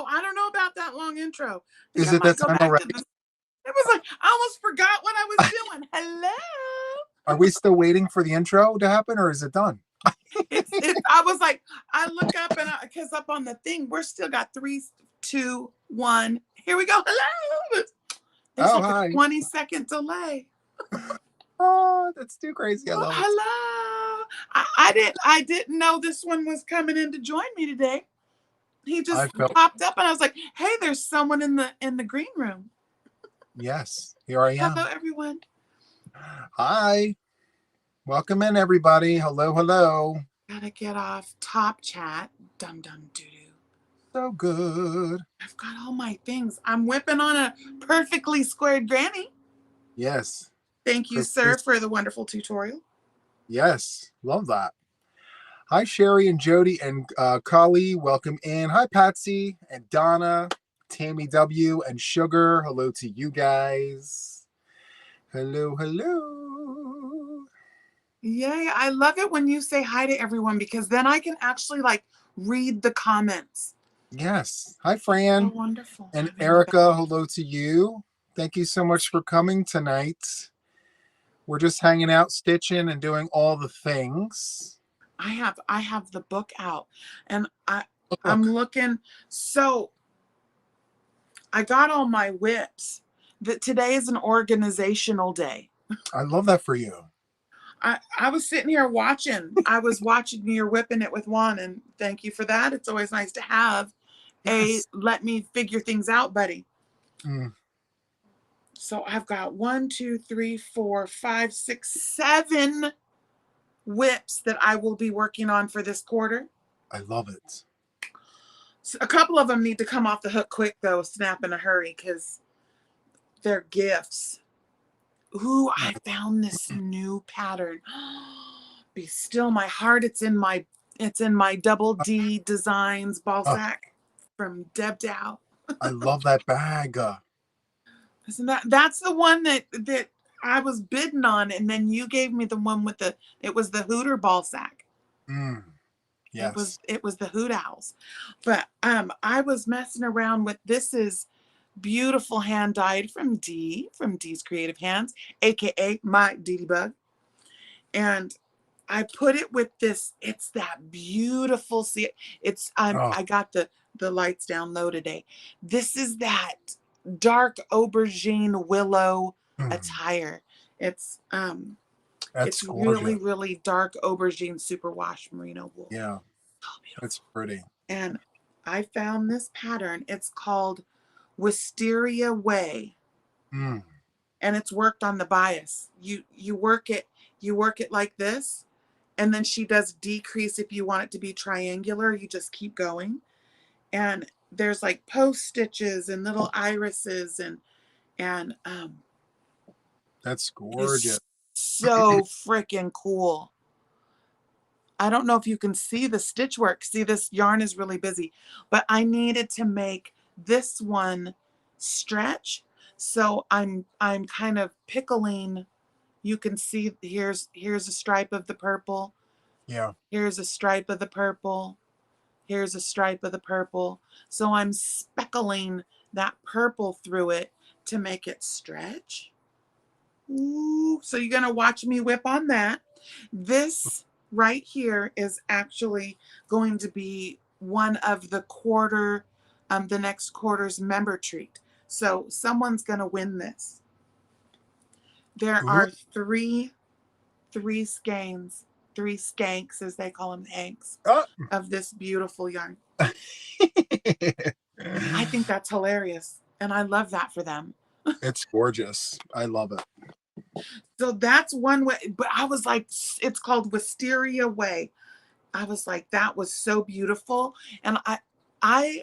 I don't know about that long intro. Is it that time already? It was like, I almost forgot what I was doing. Hello. Are we still waiting for the intro to happen, or is it done? I was like, I look up and because up on the thing, we're still got 3, 2, 1. Here we go. Hello. There's hi. A 20-second delay. Oh, that's too crazy. I love it. Hello. I didn't know this one was coming in to join me today. He just popped up and I was like, hey, there's someone in the green room. Yes, here I am. Hello, everyone. Hi. Welcome in, everybody. Hello, hello. Gotta get off top chat. Dum dum doo doo. So good. I've got all my things. I'm whipping on a perfectly squared granny. Yes. Thank you, sir, for the wonderful tutorial. Yes, love that. Hi, Sherry and Jody and Kali. Welcome in. Hi, Patsy and Donna, Tammy W. and Sugar. Hello to you guys. Hello, hello. Yay. I love it when you say hi to everyone because then I can actually read the comments. Yes. Hi, Fran. So wonderful. And Erica, hello to you. Thank you so much for coming tonight. We're just hanging out, stitching, and doing all the things. I have the book out, and I'm looking. So I got all my whips. That today is an organizational day. I love that for you. I was sitting here watching. I was watching you're whipping it with one, and thank you for that. It's always nice to have let me figure things out, buddy. Mm. So I've got 1, 2, 3, 4, 5, 6, 7 whips that I will be working on for this quarter. I love it. So a couple of them need to come off the hook quick, though, snap in a hurry, because they're gifts. Ooh, I found this new pattern. Be still my heart. It's in my Double D Designs ball sack from Deb Dow. I love that bag. Isn't that's the one that I was bidding on, and then you gave me the one with it was the Hooter ball sack. Yes. It was the Hoot Owls. But I was messing around with this is beautiful hand dyed from D's Creative Hands, aka my Dee Bug. And I put it with this, it's that beautiful, see it's I got the lights down low today. This is that dark aubergine willow attire. It's it's really, really dark aubergine superwash merino wool. Yeah. That's pretty. And I found this pattern. It's called Wisteria Way. And it's worked on the bias. You work it like this, and then she does decrease if you want it to be triangular. You just keep going. And there's like post stitches and little irises and that's gorgeous. So freaking cool. I don't know if you can see the stitch work. See, this yarn is really busy, but I needed to make this one stretch. So I'm kind of pickling. You can see here's a stripe of the purple. Yeah. Here's a stripe of the purple. Here's a stripe of the purple. So I'm speckling that purple through it to make it stretch. Ooh, so you're gonna watch me whip on that. This right here is actually going to be one of the the next quarter's member treat. So someone's gonna win this. There are three skeins, 3 skanks as they call them, Hanks, of this beautiful yarn. I think that's hilarious, and I love that for them. It's gorgeous. I love it. So that's one way, but I was like, it's called Wisteria Way. I was like, that was so beautiful. And I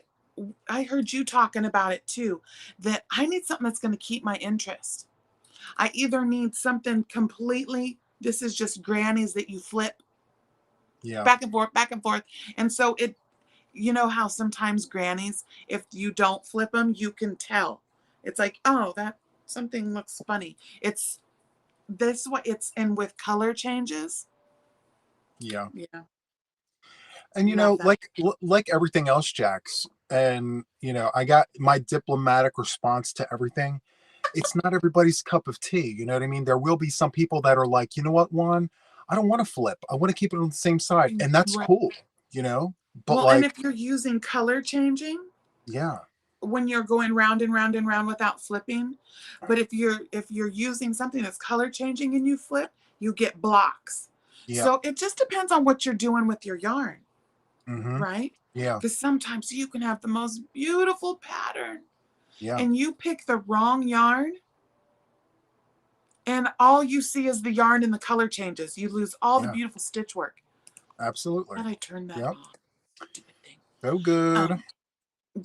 heard you talking about it too, that I need something that's going to keep my interest. I either need something completely, this is just grannies that you flip back and forth. And so you know how sometimes grannies, if you don't flip them, you can tell. It's like, oh, that something looks funny. It's this way, and with color changes. Yeah. And you know, like everything else, Jax, And, you know, I got my diplomatic response to everything. It's not everybody's cup of tea. You know what I mean? There will be some people that are like, you know what, Juan? I don't want to flip. I want to keep it on the same side. And that's Right. cool, you know? But Well, and like, if you're using color changing, yeah, when you're going round and round and round without flipping, but if you're using something that's color changing and you flip, you get blocks. yeah, So it just depends on what you're doing with your yarn, mm-hmm, right? yeah, Because sometimes you can have the most beautiful pattern yeah, and you pick the wrong yarn and all you see is the yarn and the color changes. You lose all the yeah, beautiful stitch work. absolutely. Thought I turned that Yep. off. Stupid thing. So good. Um,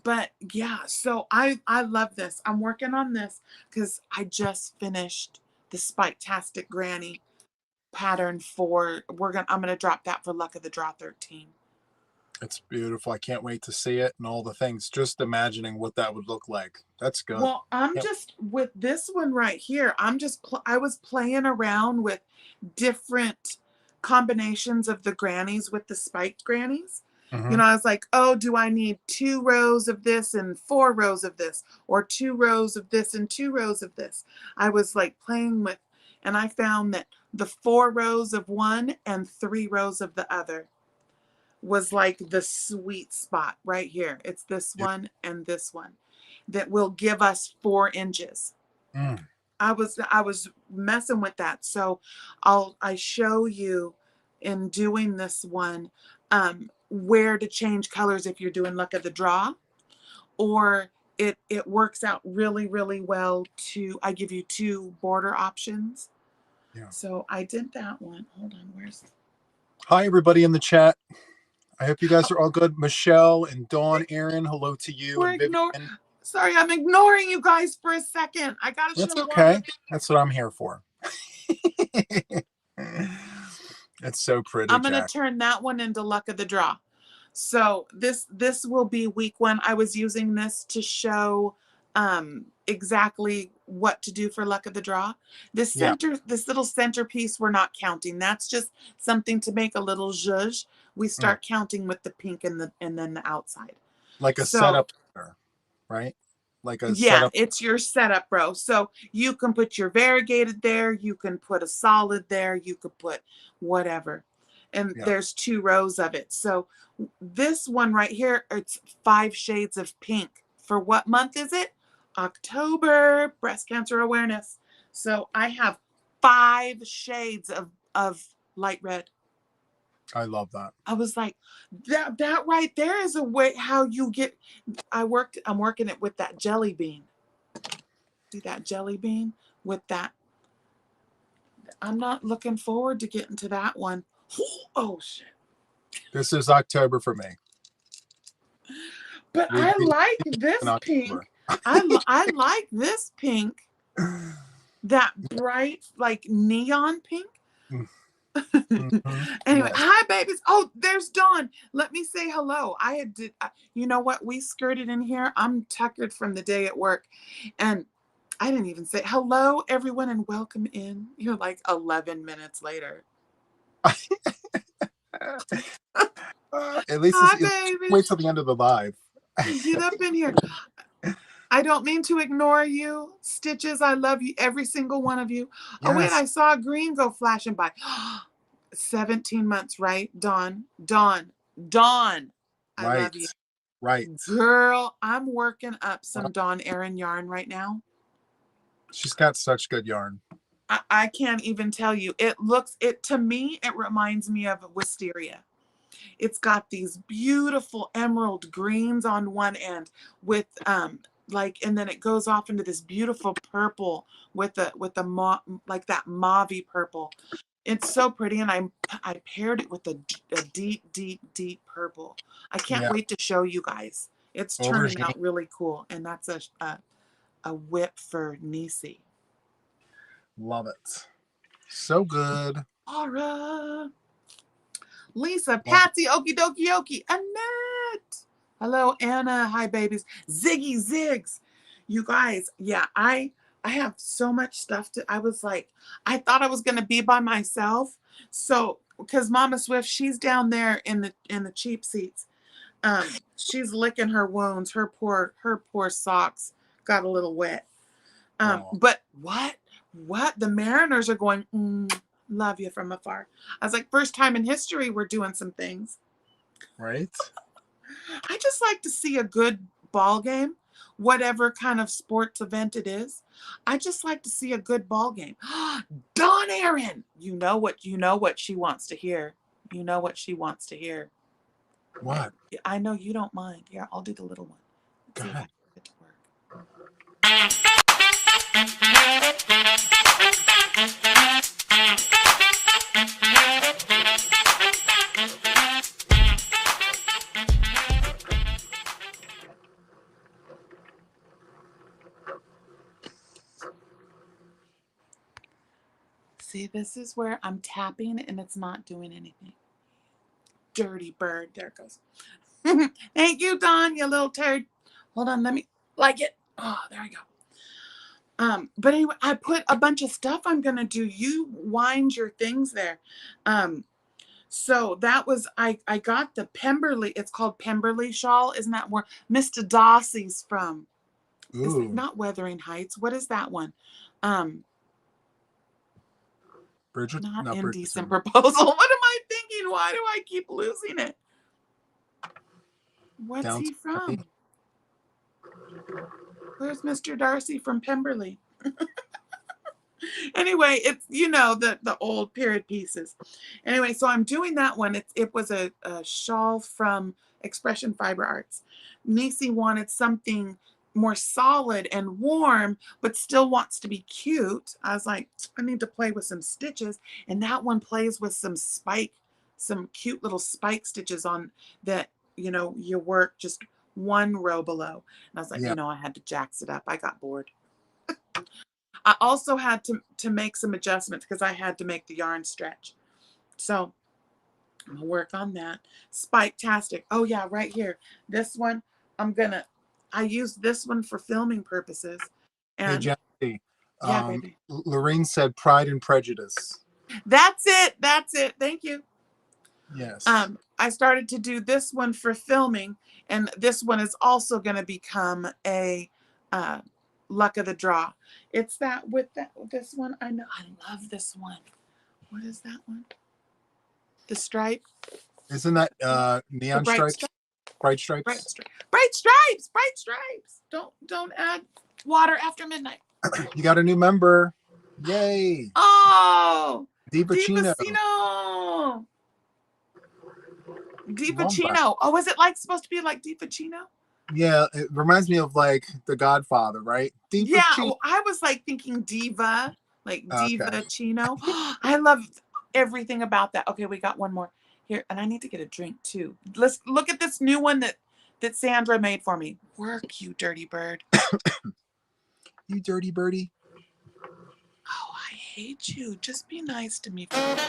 but yeah, so I love this. I'm working on this because I just finished the Spike-tastic Granny pattern for I'm gonna drop that for Luck of the Draw 13. It's beautiful. I can't wait to see it and all the things. Just imagining what that would look like. That's good. Well, I'm Yep. just with this one right here. I was playing around with different combinations of the grannies with the spiked grannies. You Mm-hmm. know, I was like, oh, do I need 2 rows of this and 4 rows of this, or 2 rows of this and 2 rows of this? I was like playing with, and I found that the 4 rows of one and 3 rows of the other was like the sweet spot right here. It's this Yep. one and this one that will give us 4 inches. Mm. I was messing with that. So I show you in doing this one where to change colors if you're doing luck of the draw, or it works out really, really well to I give you 2 border options. Yeah. So I did that one. Hold on, where's Hi, everybody in the chat. I hope you guys oh, are all good. Michelle and Dawn, Aaron, hello to you, we're and ignoring. Vivian. Sorry, I'm ignoring you guys for a second. I gotta That's show one okay. more thing. That's what I'm here for. It's so pretty, I'm gonna Jack. turn that one into luck of the draw. So this will be week 1. I was using this to show exactly what to do for luck of the draw. Yeah. This little centerpiece we're not counting. That's just something to make a little zhuzh. We Mm. start counting with the pink and then the outside. Like a So setup, right? Like a yeah, setup. it's your setup, row. So you can put your variegated there, you can put a solid there, you could put whatever. And Yeah. there's 2 rows of it. So this one right here, it's 5 shades of pink. For what month is it? October, breast cancer awareness. So I have 5 shades of light red. I love that. I was like, that right there is a way how you get I'm working it with that jelly bean. See that jelly bean with that. I'm not looking forward to getting to that one. Oh shit. This is October for me. But We I read like in this October. pink. I like this pink. That bright like neon pink. Mhm. Anyway, Yes. hi babies. Oh, there's Dawn. Let me say hello. You know what? We skirted in here. I'm tuckered from the day at work, and I didn't even say hello, everyone, and welcome in. You're like 11 minutes later. At least Hi, wait babies. till the end of the live. Get up in here. I don't mean to ignore you. Stitches, I love you, every single one of you. Oh, wait, Yes. I saw a green go flashing by. 17 months, right? Dawn, Dawn, Dawn. I Right. love you. Right. Girl, I'm working up some Dawn Erin yarn right now. She's got such good yarn. I can't even tell you. To me, it reminds me of wisteria. It's got these beautiful emerald greens on one end with and then it goes off into this beautiful purple with like that mauvey purple. It's so pretty, and I paired it with a deep, deep, deep purple. I can't Yeah. wait to show you guys. It's turning Aubergine. out really cool, and that's a whip for Niese'e. Love it. So good. Aura. Lisa, Love Patsy, Okie dokie okie, Annette. Hello, Anna. Hi, babies. Ziggy Zigs. You guys, yeah, I have so much stuff I was like, I thought I was gonna be by myself. So because Mama Swift, she's down there in the cheap seats. She's licking her wounds. Her poor socks got a little wet. Wow. But what the Mariners are going, love you from afar. I was like, first time in history we're doing some things. Right? I just like to see a good ball game, whatever kind of sports event it is. I just like to see a good ball game. Dawn Aaron, you know what she wants to hear. You know what she wants to hear. What? I know you don't mind. Yeah, I'll do the little one. Let's see if I can get it to work. See, this is where I'm tapping and it's not doing anything. Dirty bird. There it goes. Thank you, Dawn, you little turd. Hold on, let me like it. Oh, there we go. But anyway, I put a bunch of stuff I'm gonna do. You wind your things there. So that was I got the Pemberley, it's called Pemberley shawl. Isn't that where Mr. Darcy's from? Is it not Wuthering Heights? What is that one? Bridget? Not No, Indecent Bridgerton. Proposal. What am I thinking? Why do I keep losing it? What's Downton he from? Abbey. Where's Mr. Darcy from Pemberley? Anyway, it's, you know, the old period pieces. Anyway, so I'm doing that one. It was a shawl from Expression Fiber Arts. Niese'e wanted something more solid and warm, but still wants to be cute. I was like, I need to play with some stitches. And that one plays with some cute little spike stitches on that, you know, you work just one row below. And I was like, Yeah. you know, I had to jax it up. I got bored. I also had to make some adjustments because I had to make the yarn stretch. So I'm gonna work on that. Spike-tastic. Oh yeah, right here. This one, I used this one for filming purposes. And Hey, Jackie. yeah, baby. Lorraine said Pride and Prejudice. That's it. That's it. Thank you. Yes. I started to do this one for filming, and this one is also going to become a luck of the draw. It's that with this one. I know I love this one. What is that one? The stripe. Isn't that neon stripes? Bright stripes? Bright stripes. Bright stripes. Bright stripes. Don't add water after midnight. You got a new member. Yay. Oh, Divacino. Divacino. Oh, is it like supposed to be like Divacino? Yeah, it reminds me of like The Godfather, right? Yeah, well, I was like thinking diva, like Divacino. Okay. I love everything about that. Okay, we got one more here, and I need to get a drink too. Let's look at this new one that Sandra made for me. Work, you dirty bird. You dirty birdie. Oh, I hate you. Just be nice to me for once.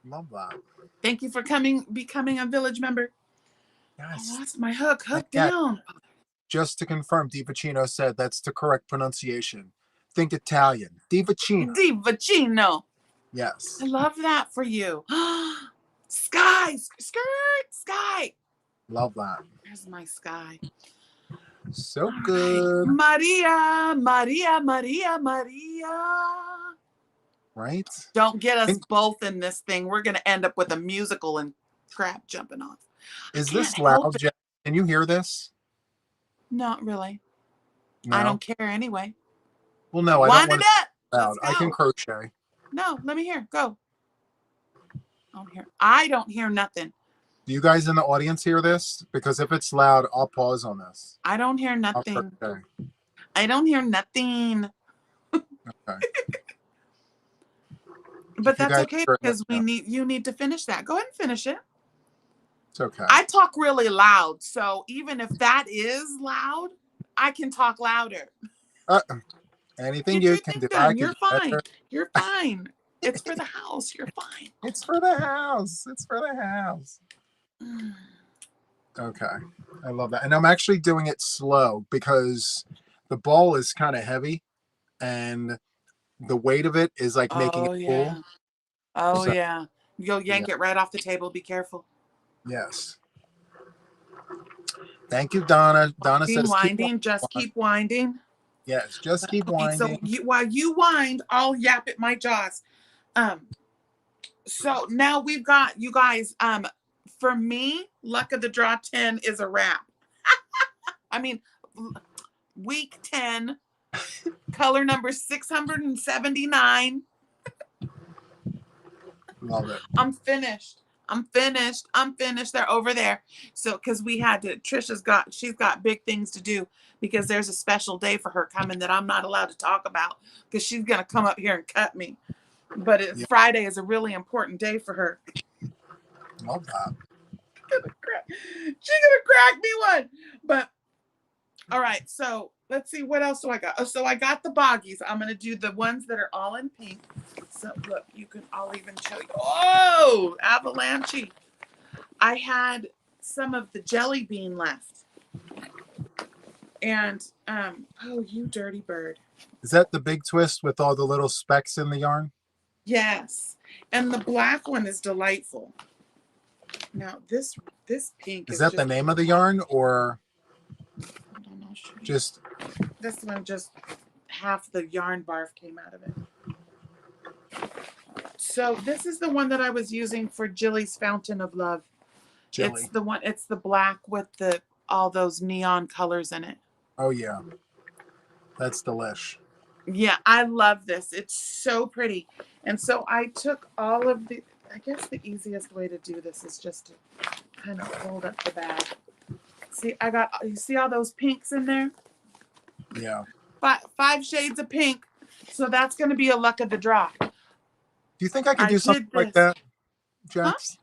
Love that. Thank you for becoming a village member. Yes. I lost my hook. Hook down. Just to confirm, Divacino said that's the correct pronunciation. Think Italian. Divacino. Divacino. Yes. I love that for you. Sky. Sky. Love that. There's my sky. So All good. Right. Maria. Right? Don't get us both in this thing. We're going to end up with a musical and crap jumping off. Is this loud, Jeff? Can you hear this? Not really. No? I don't care anyway. Well, no, I don't want it loud. Let's I can go. crochet. No, let me hear. Go. I don't hear nothing. Do you guys in the audience hear this? Because if it's loud, I'll pause on this. I don't hear nothing. Okay. I don't hear nothing. Okay. But If you that's guys okay are, because you need to finish that. Go ahead and finish it. it's okay. I talk really loud, so even if that is loud, I can talk louder. Uh, anything Get you your can thing do, I done. can You're do fine. better. You're fine. It's for the house. You're fine. It's for the house. It's for the house. Okay. I love that. And I'm actually doing it slow because the ball is kind of heavy and the weight of it is like making it Oh pull. yeah. Oh So, yeah. You'll yeah. yank it right off the table. Be careful. Yes. Thank you, Donna. Donna Winding, says keep winding. Just keep winding. Yes, just keep Okay, so winding. while you wind, I'll yap at my jaws. Um, so now we've got you guys. For me, luck of the draw 10 is a wrap. I mean, week 10, color number 679. Love it. I'm finished. I'm finished. I'm finished. They're over there. So, because we had to, she's got big things to do because there's a special day for her coming that I'm not allowed to talk about because she's going to come up here and cut me. But Yeah. Friday is a really important day for her. Love that. She's gonna crack me one. But all right, so let's see what else do I got. Oh, so I got the boggies. I'm gonna do the ones that are all in pink. So look, I'll even show you. Oh, avalanche. I had some of the jelly bean left. And oh, you dirty bird. Is that the big twist with all the little specks in the yarn? Yes. And the black one is delightful. Now this pink Is that the name of the yarn or just this one? Just half the yarn barf came out of it. So this is the one that I was using for Jilly's Fountain of Love. jelly? It's the black with all those neon colors in it. Oh yeah, that's delish. Yeah, I love this. It's so pretty. And so I took all of I guess the easiest way to do this is just to kind of hold up the bag. See, you see all those pinks in there? Yeah. Five shades of pink. So that's going to be a luck of the draw. Do you think I could do something like that, Jax?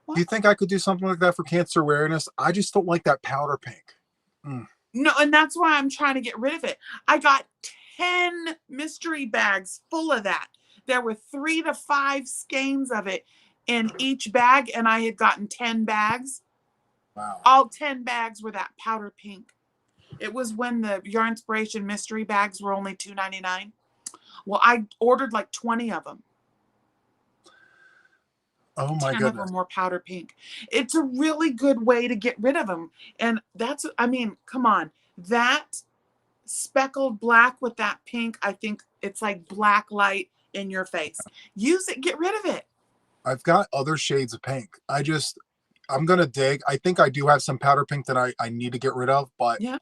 Huh? Do you think I could do something like that for cancer awareness? I just don't like that powder pink. No, and that's why I'm trying to get rid of it. I got 10 mystery bags full of that. There were 3 to 5 skeins of it in each bag, and I had gotten 10 bags. Wow. All 10 bags were that powder pink. It was when the Yarnspiration mystery bags were only $2.99. Well, I ordered like 20 of them. Oh my 10 goodness. of them were powder pink. It's a really good way to get rid of them. And come on. That speckled black with that pink, I think it's like black light in your face. Use it, get rid of it. I've got other shades of pink. I'm gonna dig. I think I do have some powder pink that I need to get rid of, but yeah,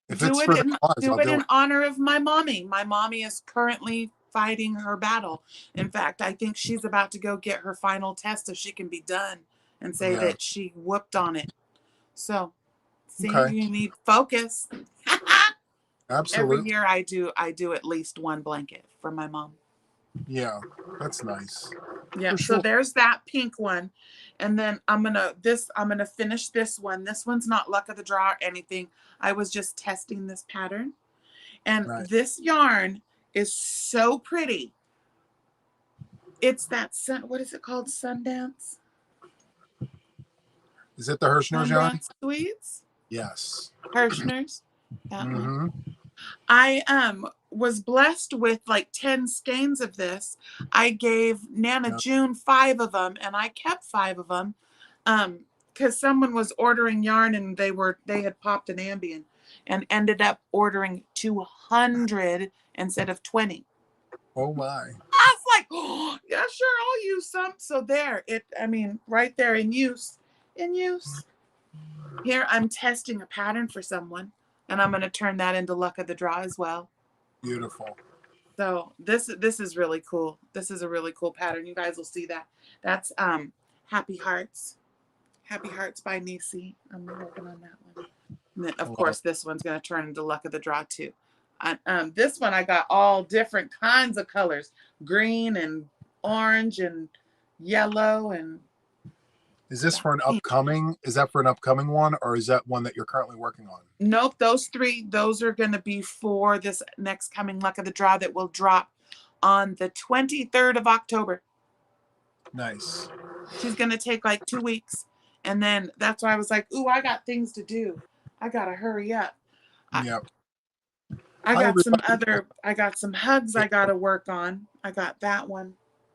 if it's for the cause, do I'll it do in it. honor of my mommy. My mommy is currently fighting her battle. In fact, I think she's about to go get her final test so she can be done and say that she whooped on it. So, see, you need focus. Absolutely. Every year I do at least one blanket for my mom. Yeah, that's nice. Yeah, For sure. so there's that pink one. And then I'm gonna finish this one. This one's not luck of the draw or anything. I was just testing this pattern. And this yarn is so pretty. It's that what is it called? Sundance? Is it the Hirschner's yarn? Sundance Sweets? Yes. Hirschner's. That one. I was blessed with like 10 skeins of this. I gave Nana June 5 of them, and I kept 5 of them because someone was ordering yarn and they had popped an Ambien and ended up ordering 200 instead of 20. Oh my. I was like, oh, yeah, sure, I'll use some. So there, right there in use. Here, I'm testing a pattern for someone, and I'm going to turn that into luck of the draw as well. Beautiful. So this is really cool. This is a really cool pattern. You guys will see that. That's Happy Hearts. Happy Hearts by Niese'e. I'm working on that one. And then, of course, this one's going to turn into luck of the draw too. This one I got all different kinds of colors. Green and orange and yellow and Is this for an pink. upcoming? Is that for an upcoming one, or is that one that you're currently working on? Nope, those three, those are going to be for this next coming luck of the draw that will drop on the 23rd of October. Nice. She's going to take like 2 weeks. And then that's why I was like, ooh, I got things to do. I got to hurry up. Yep. I Hi, got some everybody. I got some hugs I got to work on. I got that one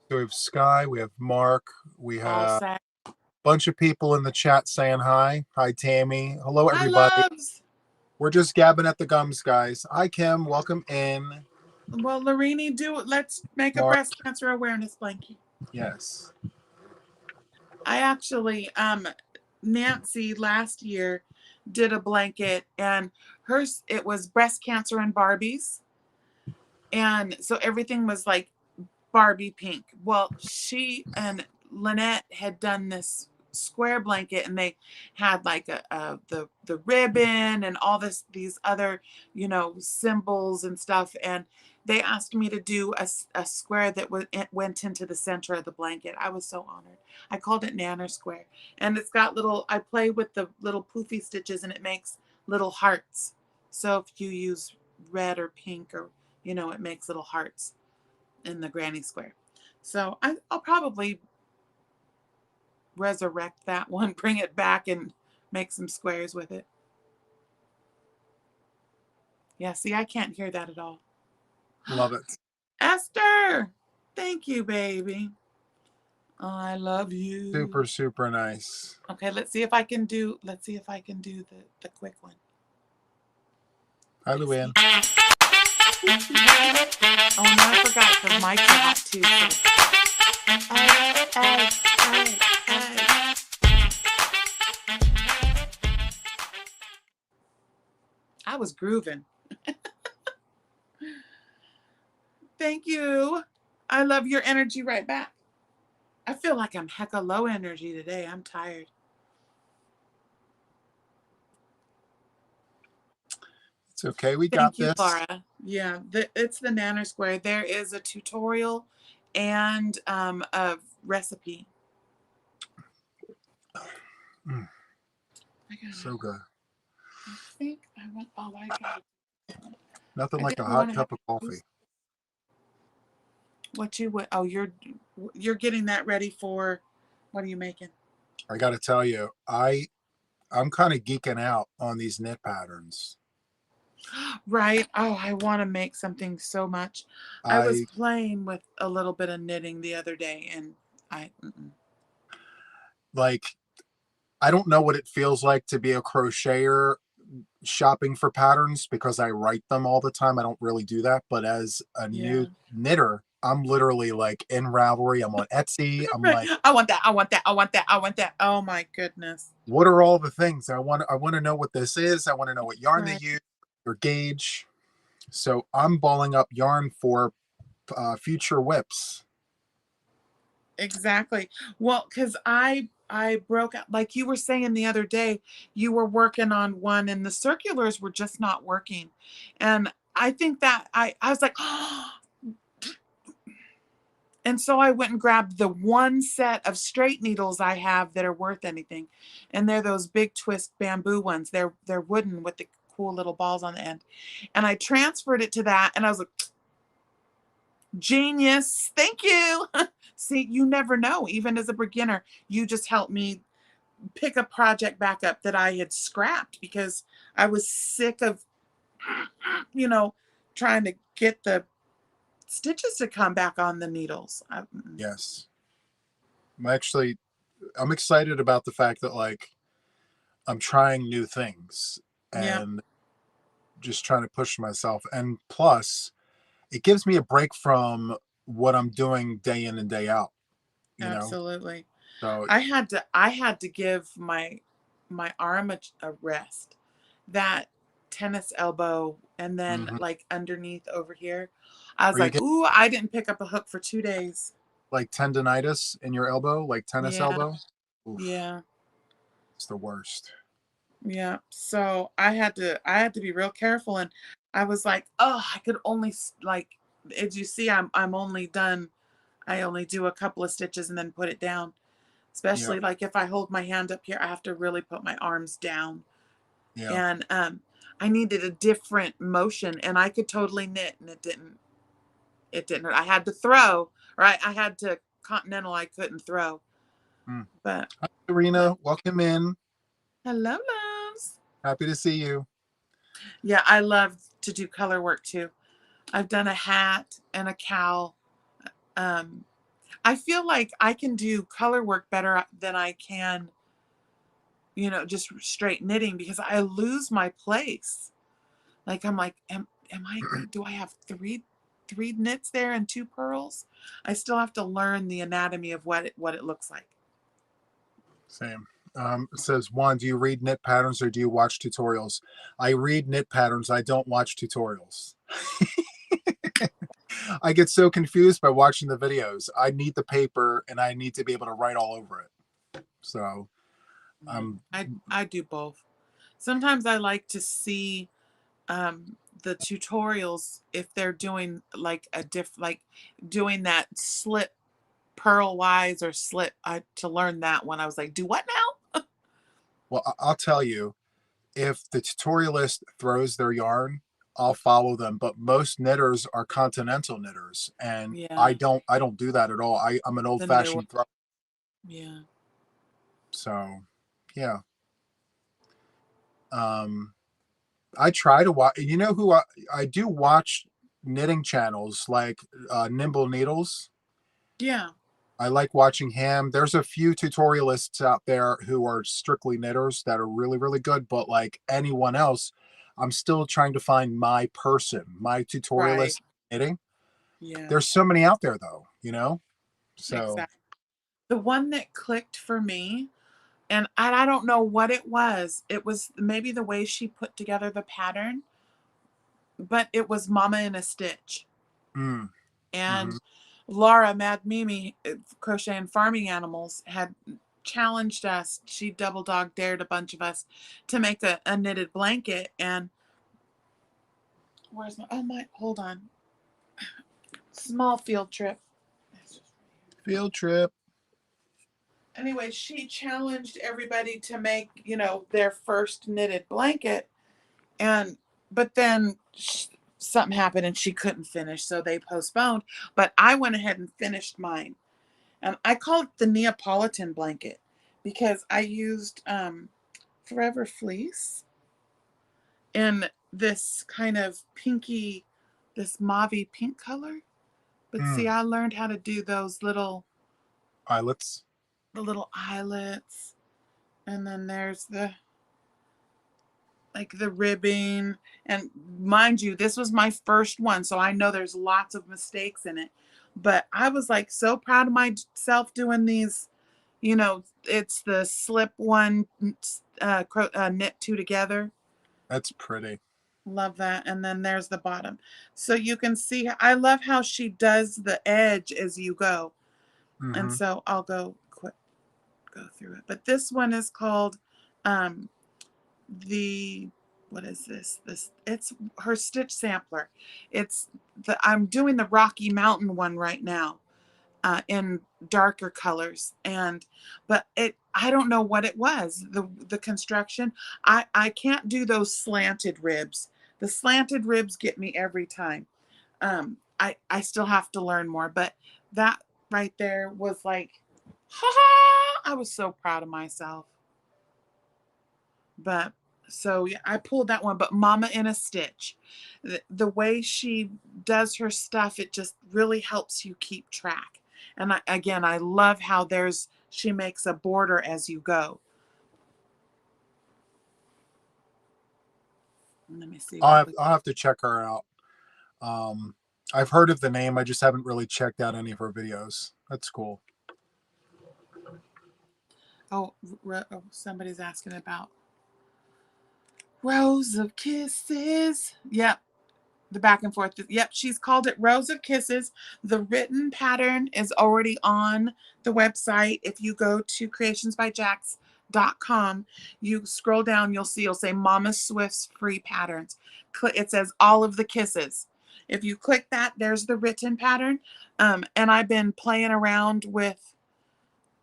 So we have Sky, we have Mark, we all have set. a bunch of people in the chat saying hi. Hi, Tammy. Hello, Hi, everybody. loves. We're just gabbing at the gums, guys. Hi, Kim. Welcome in. Well, Larini, let's make a Mark. breast cancer awareness blanket. Yes. I actually, Nancy last year did a blanket, and hers, it was breast cancer and Barbies. And so everything was like Barbie pink. Well, she and Lynette had done this square blanket, and they had like the ribbon and all these other, you know, symbols and stuff. And they asked me to do a square that went into the center of the blanket. I was so honored. I called it Nanner Square, and it's got little. I play with the little poofy stitches, and it makes little hearts. So if you use red or pink, or you know, it makes little hearts in the granny square. So I'll probably resurrect that one, bring it back, and make some squares with it. Yeah, see, I can't hear that at all. Love it. Esther, thank you, baby. I love you. Super, super nice. Okay, let's see if I can do the quick one. Hi, Luann. Oh, no, I forgot because Mike's hot too. I was grooving. Thank you. I love your energy right back. I feel like I'm hecka low energy today. I'm tired. It's okay. We got Thank you, this. Laura. Yeah, it's the Nanner Square. There is a tutorial and a recipe. So good. I think I want. Oh, I got it. Nothing like a didn't hot want to cup have of coffee. What you would? Oh, you're getting that ready for. What are you making? I got to tell you, I'm kind of geeking out on these knit patterns. Right. Oh, I want to make something so much. I was playing with a little bit of knitting the other day, and like, I don't know what it feels like to be a crocheter shopping for patterns because I write them all the time. I don't really do that, but as a new knitter, I'm literally like in Ravelry. I'm on Etsy. I'm like, I want that. I want that. I want that. I want that. Oh my goodness. what are all the things? I want to know what this is. I want to know what yarn they use, your gauge. So I'm balling up yarn for future whips. Exactly. Well, because I broke out, like you were saying the other day, you were working on one and the circulars were just not working. And I think that I was like, oh. And so I went and grabbed the one set of straight needles I have that are worth anything. And they're those big twist bamboo ones. They're wooden with the cool little balls on the end. And I transferred it to that, and I was like, genius. Thank you. See, you never know. Even as a beginner, you just helped me pick a project back up that I had scrapped because I was sick of, you know, trying to get the stitches to come back on the needles. Yes. I'm excited about the fact that like I'm trying new things and just trying to push myself. And plus, it gives me a break from what I'm doing day in and day out. You Absolutely. know? So I had to give my arm a rest. That tennis elbow, and then like underneath over here, I was like, ooh, I didn't pick up a hook for 2 days. Like tendonitis in your elbow, like tennis elbow? Oof. Yeah. It's the worst. Yeah. So I had to be real careful, and I was like, oh, I could only like, as you see, I'm only done I only do a couple of stitches and then put it down. Yeah. Especially like if I hold my hand up here, I have to really put my arms down. Yeah. And I needed a different motion, and I could totally knit, and it didn't. It didn't. I had to throw, right? I had to continental. I couldn't throw, Mm. but Hi, yeah. Serena. Welcome in. Hello, loves. Happy to see you. Yeah, I love to do color work too. I've done a hat and a cowl. Um, I feel like I can do color work better than I can, just straight knitting because I lose my place. Like I'm like, am I? Do I have three knits there and two purls? I still have to learn the anatomy of what it looks like. Same. It says, Juan, do you read knit patterns or do you watch tutorials? I read knit patterns. I don't watch tutorials. I get so confused by watching the videos. I need the paper and I need to be able to write all over it. So I do both. Sometimes I like to see the tutorials if they're doing like like doing that slip purl wise or slip. To learn that one, I was like, do what now? well, I'll tell you, if the tutorialist throws their yarn, I'll follow them. But most knitters are continental knitters, and Yeah, I don't do that at all. I'm an old the newer. fashioned thrower. Yeah. So yeah. Um I try to watch. You know who I do watch knitting channels like Nimble Needles. Yeah. I like watching him. There's a few tutorialists out there who are strictly knitters that are really, really good. But like anyone else, I'm still trying to find my person, my Right. tutorialist knitting. Yeah. There's so many out there though, you know? So, Exactly. The one that clicked for me, and I don't know what it was. It was maybe the way she put together the pattern, but it was Mama in a Stitch. mm, hmm And Laura, Mad Mimi, Crochet and Farming Animals, had challenged us. She double dog dared a bunch of us to make a knitted blanket. And where's my, hold on. Small field trip. field trip. Anyway, she challenged everybody to make, their first knitted blanket. And, but then something happened and she couldn't finish. So they postponed. But I went ahead and finished mine. And I call it the Neapolitan blanket because I used Forever Fleece in this kind of pinky, this mauve pink color. But see, Mm, I learned how to do eyelets. the little eyelets. And then there's the ribbing. And mind you, this was my first one. So I know there's lots of mistakes in it. But I was like so proud of myself doing these. It's the slip one, knit two together. That's pretty. Love that. And then there's the bottom. So you can see, I love how she does the edge as you go. And Mm-hmm. so I'll go through it. But this one is called um, the, what is this? It's her stitch sampler. I'm doing the Rocky Mountain one right now. In darker colors, but I don't know what it was, the construction. I can't do those slanted ribs. The slanted ribs get me every time. I still have to learn more, but that right there was like, ha ha, I was so proud of myself. But so yeah, I pulled that one. But Mama in a Stitch, the way she does her stuff, it just really helps you keep track. And I love how she makes a border as you go. Let me see what I'll have to check her out. Um, I've heard of the name. I just haven't really checked out any of her videos. That's cool. oh, somebody's asking about Rows of Kisses. Yep, the back and forth. Yep, she's called it Rows of Kisses. The written pattern is already on the website. If you go to creationsbyjax.com, you scroll down, you'll say Mama Swift's free patterns. It says all of the kisses. If you click that, there's the written pattern. And I've been playing around with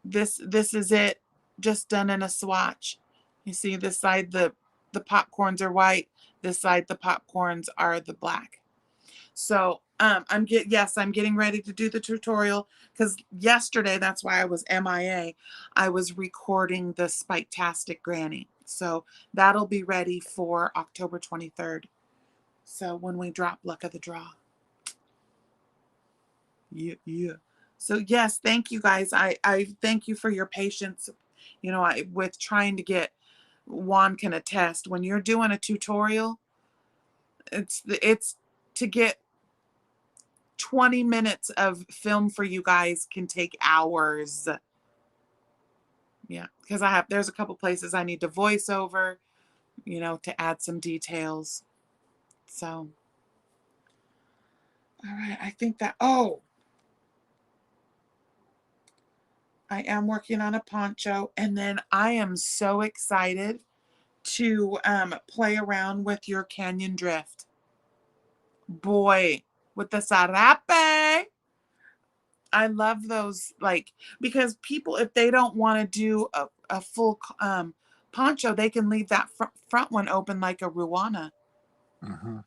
this. This is it, just done in a swatch. You see this side, the popcorns are white. This side, the popcorns are the black. So I'm getting ready to do the tutorial because yesterday, that's why I was MIA. I was recording the Spike-tastic Granny. So that'll be ready for October 23rd. So when we drop Luck of the Draw. Yeah. So yes, thank you guys. I thank you for your patience. You know, with trying to get, Juan can attest, when you're doing a tutorial, it's to get 20 minutes of film for you guys can take hours. Yeah, because there's a couple places I need to voice over, to add some details. So, all right, I think that, I am working on a poncho, and then I am so excited to play around with your canyon drift. Boy, with the sarape. I love those, because people, if they don't want to do a full poncho, they can leave that front one open like a ruana. Mm-hmm.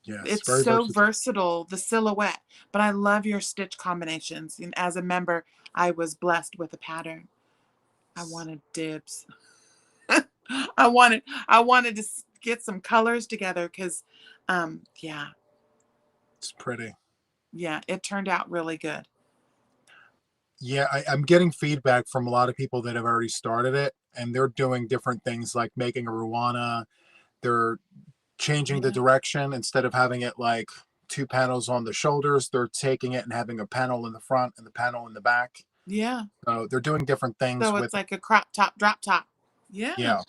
Yes, It's very so versatile. versatile, the silhouette. But I love your stitch combinations. And as a member, I was blessed with a pattern. I wanted dibs. I wanted to get some colors together because, yeah. It's pretty. Yeah, it turned out really good. Yeah, I'm getting feedback from a lot of people that have already started it, and they're doing different things like making a ruana. They're changing the Yeah. direction. Instead of having it like two panels on the shoulders, they're taking it and having a panel in the front and the panel in the back. Yeah. So they're doing different things So with it's it. like a crop top, drop top. Yeah. Yeah.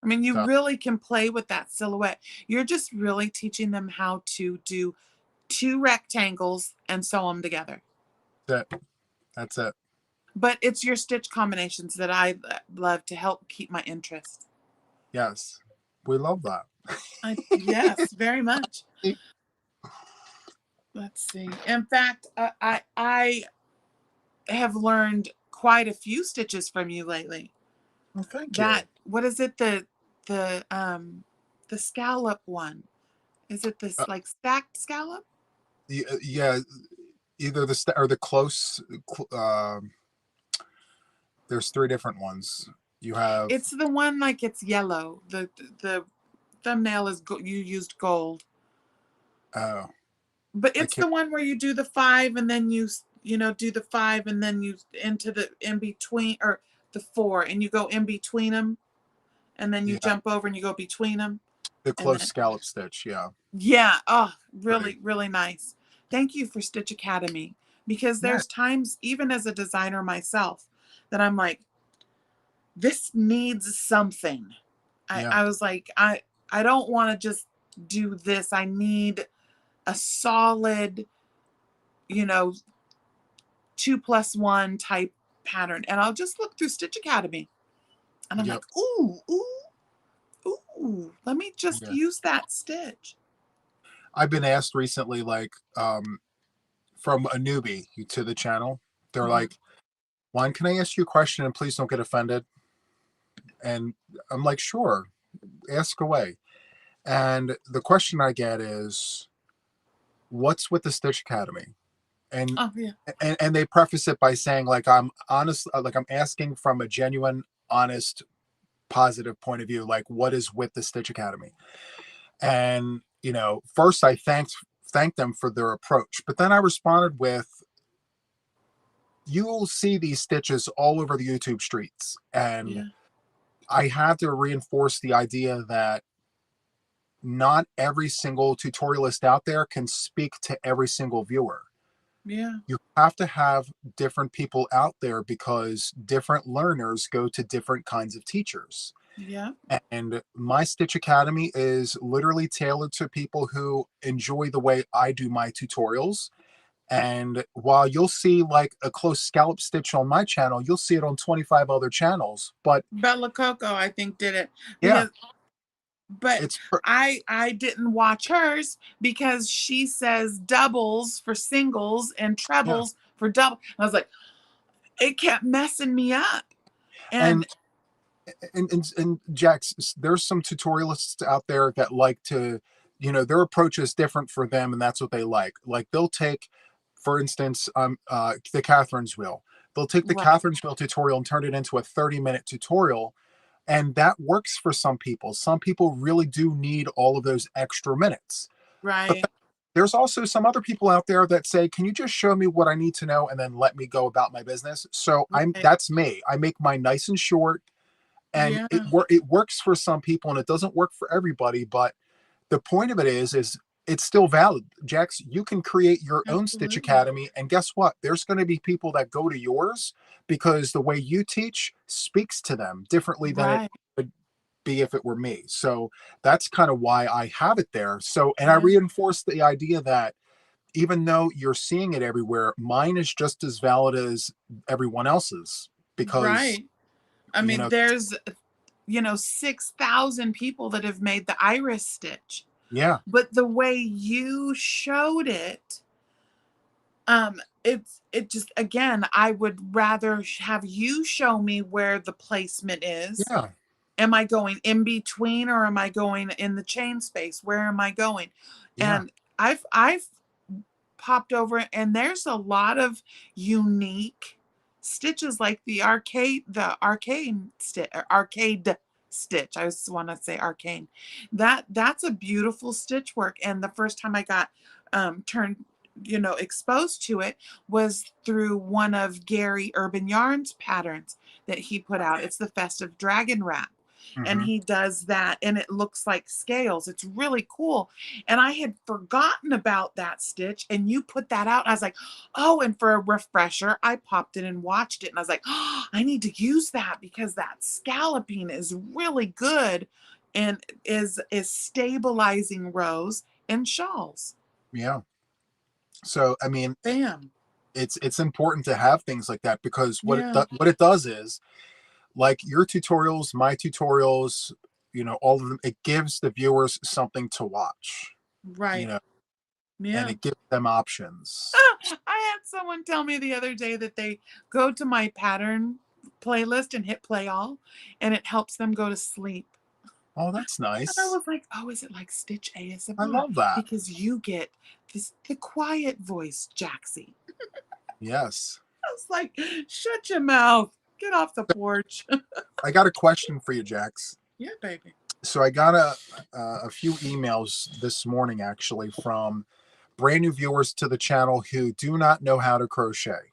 I mean, you So really can play with that silhouette. You're just really teaching them how to do two rectangles and sew them together. that's it. But it's your stitch combinations that I love to help keep my interest. Yes. We love that. Yes, very much. Let's see. In fact, I have learned quite a few stitches from you lately. Well, thank you. That, what is it, the scallop one? Is it this like stacked scallop? Yeah, either or the close. There's three different ones. You have. It's the one like it's yellow. The thumbnail is you used gold. Oh, But I it's can't. the one where you do the 5 and then you do the 5 and then you into the in between, or the 4, and you go in between them, and then you Yeah, jump over and you go between them, the and close then scallop stitch. Yeah. yeah, oh, Pretty. really really nice. Thank you for Stitch Academy, because Yeah. there's times, even as a designer myself, that I'm like, this needs something. Yeah. I was like, I don't want to just do this. I need a solid, you know, 2+1 type pattern. And I'll just look through Stitch Academy and I'm Yep. like, ooh, let me just Yeah. use that stitch. I've been asked recently, from a newbie to the channel. They're Mhm. like, "Juan, can I ask you a question and please don't get offended?" And I'm like, "Sure, ask away." And the question I get is, "What's with the Stitch Academy?" And Oh, yeah. and they preface it by saying, like, I'm honest, like I'm asking from a genuine, honest, positive point of view, like, what is with the Stitch Academy? And first I thanked them for their approach, but then I responded with, "You'll see these stitches all over the YouTube streets," and Yeah. I had to reinforce the idea that not every single tutorialist out there can speak to every single viewer. Yeah. You have to have different people out there because different learners go to different kinds of teachers. Yeah. And my Stitch Academy is literally tailored to people who enjoy the way I do my tutorials. And while you'll see like a close scallop stitch on my channel, you'll see it on 25 other channels. But Bella Coco, I think, did it yeah, because But It's I didn't watch hers because she says doubles for singles and yeah. trebles for double. I was like, it kept messing me up. And And and Jax, there's some tutorialists out there that like to, their approach is different for them, and that's what they like. Like they'll take, for instance, the Catherine's wheel. They'll take the right, Catherine's wheel tutorial and turn it into a 30-minute tutorial, and that works for some people. Some people really do need all of those extra minutes. But right, there's also some other people out there that say, "Can you just show me what I need to know and then let me go about my business?" So right. that's me. I make mine nice and short, and Yeah, it works for some people and it doesn't work for everybody. But the point of it is it's still valid. Jax, you can create your own Stitch absolutely. Academy, and guess what? There's going to be people that go to yours because the way you teach speaks to them differently than it Right. would be if it were me. So that's kind of why I have it there. So, and I Yeah, reinforce the idea that even though you're seeing it everywhere, mine is just as valid as everyone else's because, right. I you mean, know, there's 6,000 people that have made the iris stitch. yeah, But the way you showed it, it just, again, I would rather have you show me where the placement is. yeah, Am I going in between or am I going in the chain space? Where am I going? yeah, And I've popped over and there's a lot of unique stitches like the arcade stitch. I just want to say arcane. That's a beautiful stitch work. And the first time I got turned exposed to it was through one of Gary Urban Yarn's patterns that he put out. It's the Festive Dragon Wrap. And hmm, he does that and it looks like scales. It's really cool. And I had forgotten about that stitch and you put that out. And I was like, oh, and for a refresher, I popped in and watched it. And I was like, oh, I need to use that because that scalloping is really good and is stabilizing rows and shawls. yeah. So, I mean, Bam. it's important to have things like that because Yeah. what it does is like your tutorials, my tutorials, all of them, it gives the viewers something to watch, you Right. know, and Yeah. it gives them options. Ah, I had someone tell me the other day that they go to my pattern playlist and hit play all, and it helps them go to sleep. Oh, that's And I nice. was like, "Oh, is it like Stitch I ASMR? love that. Because you get the quiet voice, Jaxie." Yes. I was like, "Shut your mouth. Get off the porch." I got a question for you, Jax. Yeah, baby. So I got a few emails this morning actually from brand new viewers to the channel who do not know how to crochet.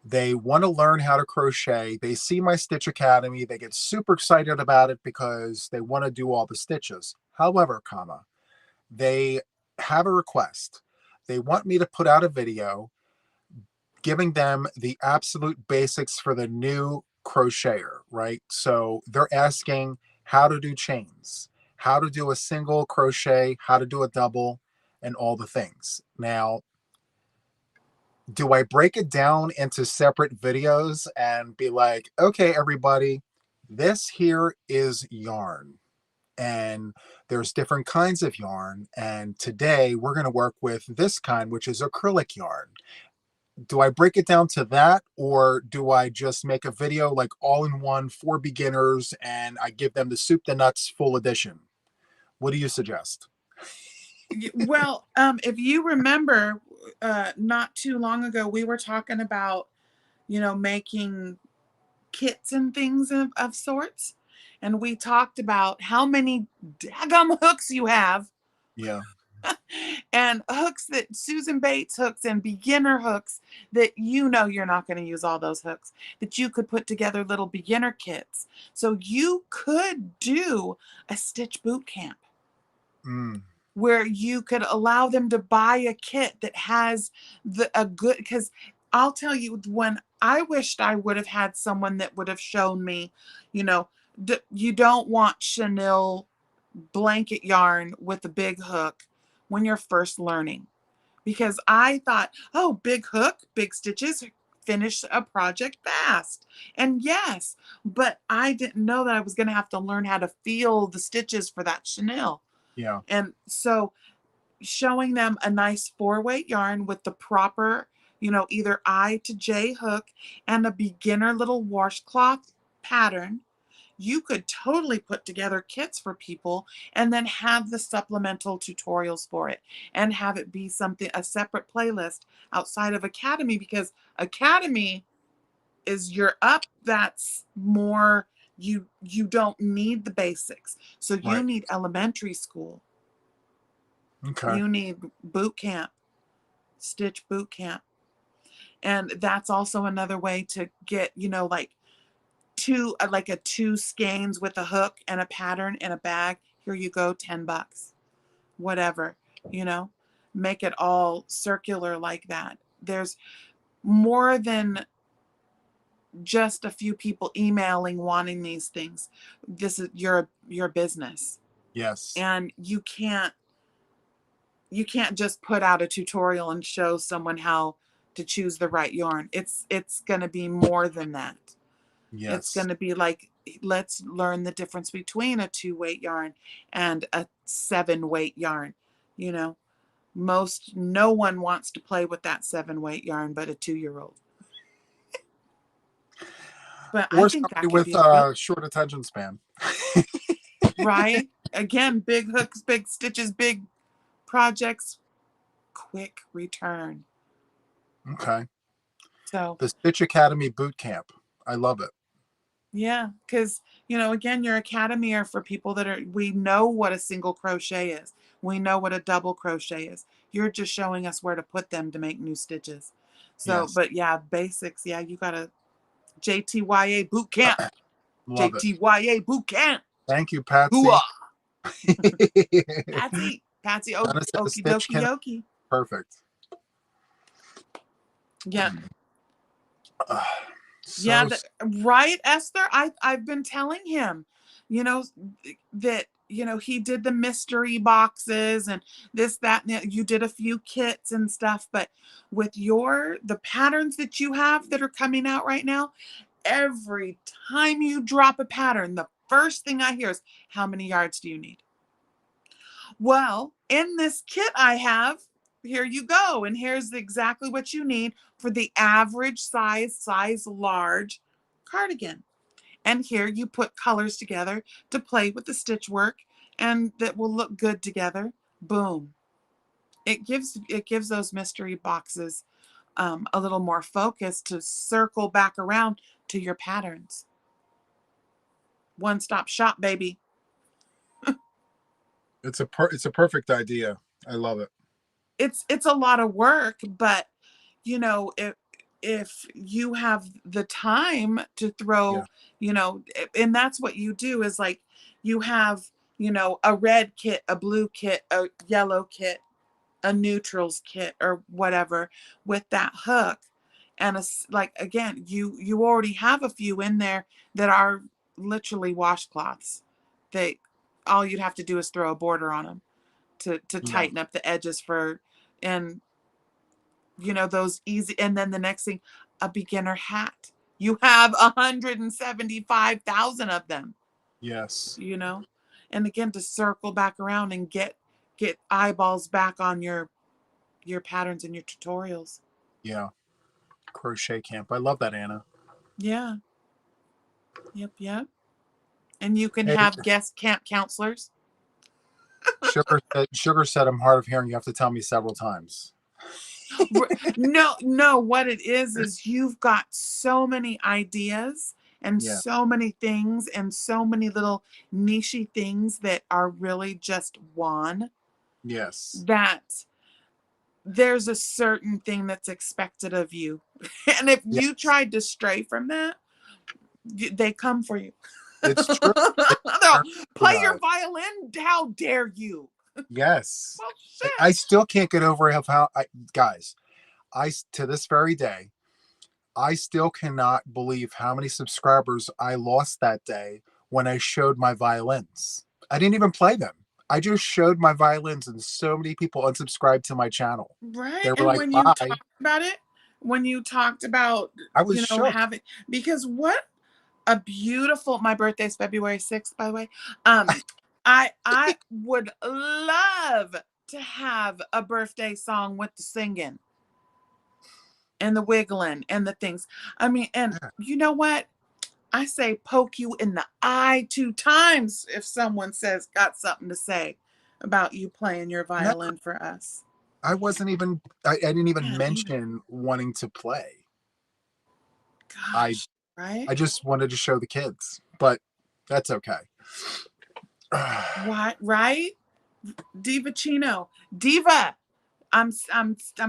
They want to learn how to crochet. They see my Stitch Academy. They get super excited about it because they want to do all the stitches. However, they have a request. They want me to put out a video giving them the absolute basics for the new crocheter, right? So they're asking how to do chains, how to do a single crochet, how to do a double, and all the things. Now, do I break it down into separate videos and be like, okay, everybody, this here is yarn. And there's different kinds of yarn. And today we're going to work with this kind, which is acrylic yarn. Do I break it down to that, or do I just make a video like all in one for beginners and I give them the soup to nuts full edition? What do you suggest? Well, if you remember, not too long ago, we were talking about, making kits and things of sorts. And we talked about how many daggum hooks you have Yeah. and hooks that Susan Bates hooks and beginner hooks that you're not going to use all those hooks, that you could put together little beginner kits. So you could do a stitch boot camp Mm, where you could allow them to buy a kit that has a good, because I'll tell you, when I wished I would have had someone that would have shown me, you know, you don't want chenille blanket yarn with a big hook when you're first learning, because I thought, oh, big hook, big stitches, finish a project fast. And yes, but I didn't know that I was going to have to learn how to feel the stitches for that chenille. Yeah. And so showing them a nice 4-weight yarn with the proper, either I to J hook and a beginner little washcloth pattern, you could totally put together kits for people and then have the supplemental tutorials for it and have it be a separate playlist outside of Academy, because Academy is your up. That's more, you don't need the basics. So you Right. need elementary school. Okay. You need boot camp, stitch boot camp. And that's also another way to get, like a 2 skeins with a hook and a pattern in a bag. Here you go, $10. Whatever, make it all circular like that. There's more than just a few people emailing wanting these things. This is your business. Yes. And you can't just put out a tutorial and show someone how to choose the right yarn. It's going to be more than that. Yes. It's going to be like, let's learn the difference between a 2-weight yarn and a 7-weight yarn. No one wants to play with that 7-weight yarn but a 2-year-old. But or I think that somebody could with be a short attention span. right? Again, big hooks, big stitches, big projects, quick return. Okay. So The Stitch Academy boot camp. I love it. yeah, because again, your academy are for people we know what a single crochet is. We know what a double crochet is. You're just showing us where to put them to make new stitches. So, Yes. but yeah, basics. Yeah, you got a JTYA boot camp. Love it. JTYA boot camp. Thank you, Patsy. Hooah. Patsy, Donna said okie Stitch dokie can yokie. perfect. Yeah. So Yeah, right, Esther. I've been telling him, that he did the mystery boxes and this, that, and you did a few kits and stuff, but with the patterns that you have that are coming out right now, every time you drop a pattern, the first thing I hear is, how many yards do you need? Well, in this kit I have, here you go. And here's exactly what you need for the average size large cardigan. And here you put colors together to play with the stitch work and that will look good together. Boom. It gives those mystery boxes a little more focus to circle back around to your patterns. One-stop shop, baby. it's a perfect idea. I love it. It's a lot of work, but if you have the time to throw, and that's what you do is like you have, a red kit, a blue kit, a yellow kit, a neutrals kit or whatever with that hook. And like, again, you already have a few in there that are literally washcloths. All you'd have to do is throw a border on them to tighten up the edges and those easy. And then the next thing, a beginner hat. You have 175,000 of them. Yes. And again, to circle back around and get eyeballs back on your patterns and your tutorials. Yeah. Crochet camp. I love that, Anna. Yeah. Yep. And you can Hey, have guest camp counselors. Sugar said I'm hard of hearing. You have to tell me several times. No, what it is you've got so many ideas and so many things and so many little niche things that are really just one. Yes. That there's a certain thing that's expected of you. And if you tried to stray from that, they come for you. It's true. They'll play your violin. How dare you? Yes. Well, shit. I still can't get over how guys, to this very day, I still cannot believe how many subscribers I lost that day when I showed my violins. I didn't even play them. I just showed my violins and so many people unsubscribed to my channel. Right. They were And like, when you bye. talk about it, when you talked about, I was shook. having, because what a beautiful, my birthday's February 6th, by the way. I would love to have a birthday song with the singing and the wiggling and the things. I mean, and you know what? I say poke you in the eye 2 times if someone says got something to say about you playing your No, violin for us. I wasn't even. I didn't even Man, even mention wanting to play. I gosh, right? I just wanted to show the kids, but that's okay. What, right? Diva Chino. Diva. I'm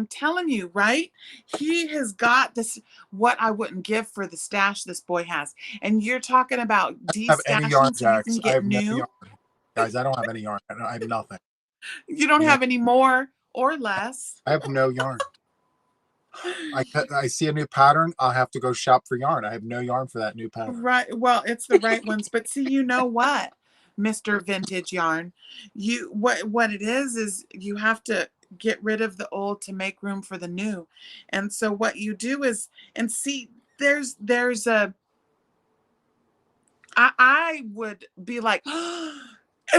telling you, right? He has got this, what I wouldn't give for the stash this boy has. And you're talking about Have any yarn, de-stashing so you can Jax? I get have no new. yarn, guys. I don't have any yarn. I have nothing. You don't Yeah, have any more or less. I have no yarn. I see a new pattern. I'll have to go shop for yarn. I have no yarn for that new pattern. Right. Well, it's the right ones. But see, you know what, Mr. Vintage Yarn? What it is you have to get rid of the old to make room for the new. And so what you do is, and see, there's a, I would be like, oh,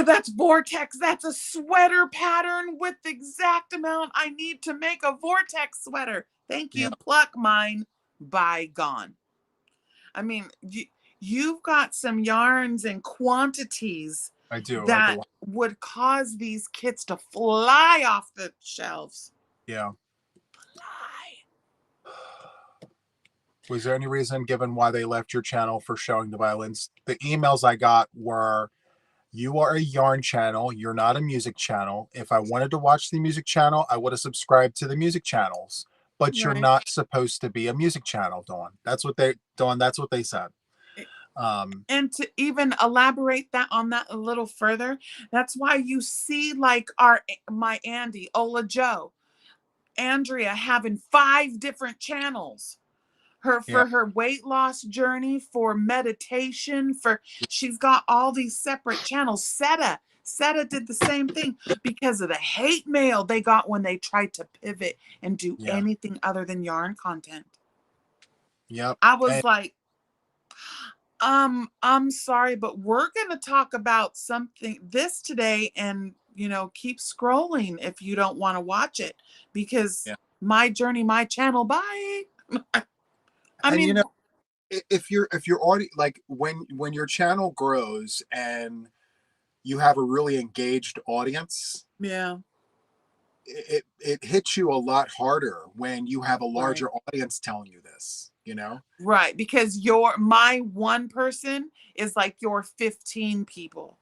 that's vortex. That's a sweater pattern with the exact amount I need to make a vortex sweater. Thank Yeah, you. Pluck mine. Bygone. I mean, you've got some yarns and quantities I do. Like a that lot. would cause these kits to fly off the shelves. Yeah. Fly. Was there any reason given why they left your channel for showing the violins? The emails I got were, you are a yarn channel. You're not a music channel. If I wanted to watch the music channel, I would have subscribed to the music channels. But you're Right. not supposed to be a music channel, Dawn. That's what they said. And to even elaborate that on that a little further, that's why you see like my Andy, Ola Joe, Andrea having 5 different channels. Yeah, For her weight loss journey, for meditation, for she's got all these separate channels. Seta did the same thing because of the hate mail they got when they tried to pivot and do yeah, anything other than yarn content. yep. I was And like, I'm sorry, but we're gonna talk about something this today, and keep scrolling if you don't want to watch it, because yeah, my journey, my channel, bye. I and mean, if you're already like when your channel grows and you have a really engaged audience, yeah, it hits you a lot harder when you have a right. larger audience telling you this. Right, because my one person is like your 15 people.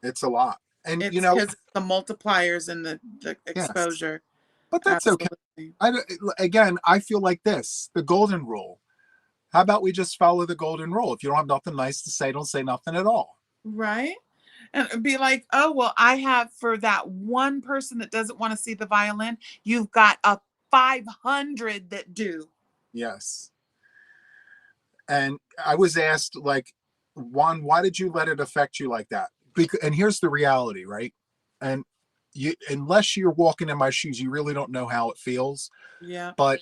It's a lot. And It's because the multipliers and the yes, exposure. but that's okay. Absolutely. Again, I feel like this, the golden rule. How about we just follow the golden rule? If you don't have nothing nice to say, don't say nothing at all. Right? And it'd be like, oh, well, I have, for that one person that doesn't want to see the violin, you've got a 500 that do. Yes. And I was asked, like, Juan, why did you let it affect you like that? And here's the reality, right? And unless you're walking in my shoes, you really don't know how it feels. Yeah. But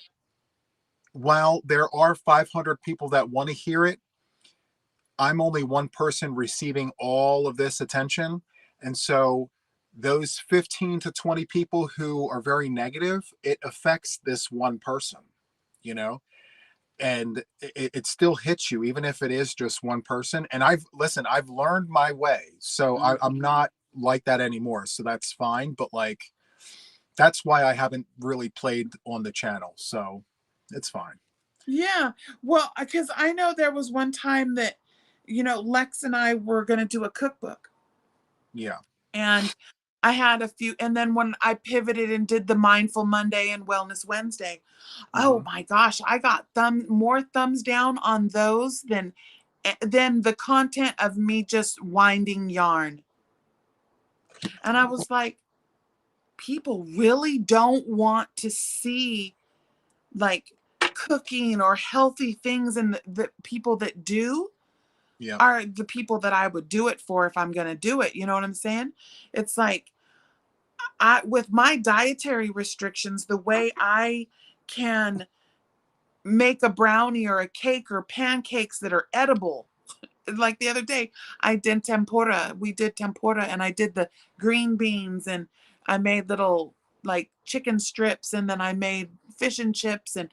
while there are 500 people that want to hear it, I'm only one person receiving all of this attention. And so those 15 to 20 people who are very negative, it affects this one person, you know? And it still hits you, even if it is just one person. And I've learned my way. So I'm Mhm. not like that anymore. So that's fine. But like, that's why I haven't really played on the channel. So it's fine. Yeah. Well, because I know there was one time that, Lex and I were going to do a cookbook. Yeah. And I had a few, and then when I pivoted and did the Mindful Monday and Wellness Wednesday, oh Hmm. my gosh, I got more thumbs down on those than the content of me just winding yarn. And I was like, people really don't want to see like cooking or healthy things, and the people that do Yeah. are the people that I would do it for if I'm going to do it. You know what I'm saying? It's like, with my dietary restrictions, the way I can make a brownie or a cake or pancakes that are edible. Like the other day, I did tempura. We did tempura, and I did the green beans, and I made little like chicken strips, and then I made fish and chips. And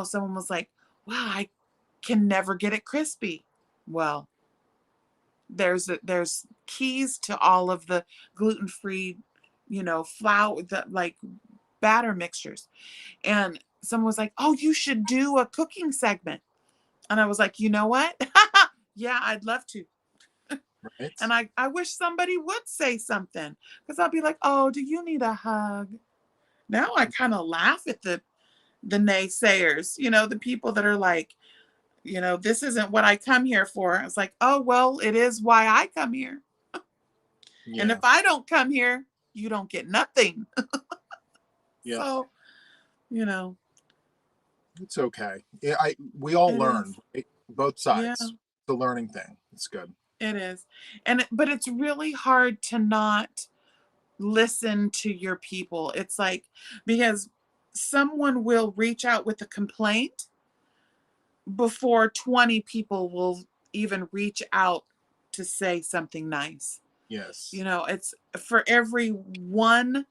someone was like, "Wow, I can never get it crispy." Well, there's keys to all of the gluten-free, flour, like batter mixtures. And someone was like, "Oh, you should do a cooking segment." And I was like, "You know what? Yeah, I'd love to." Right. And I wish somebody would say something, because I'll be like, "Oh, do you need a hug?" Now I kind of laugh at the naysayers, the people that are like, "This isn't what I come here for." It's like, "Oh, well, it is why I come here. And if Yeah. I don't come here, you don't get nothing." Yeah. So, you know, It's okay. Yeah, we all it learn, is. right? Both Yeah, sides. The learning thing. It's good. it is. But it's really hard to not listen to your people. It's like, because someone will reach out with a complaint before 20 people will even reach out to say something nice. Yes. It's for every one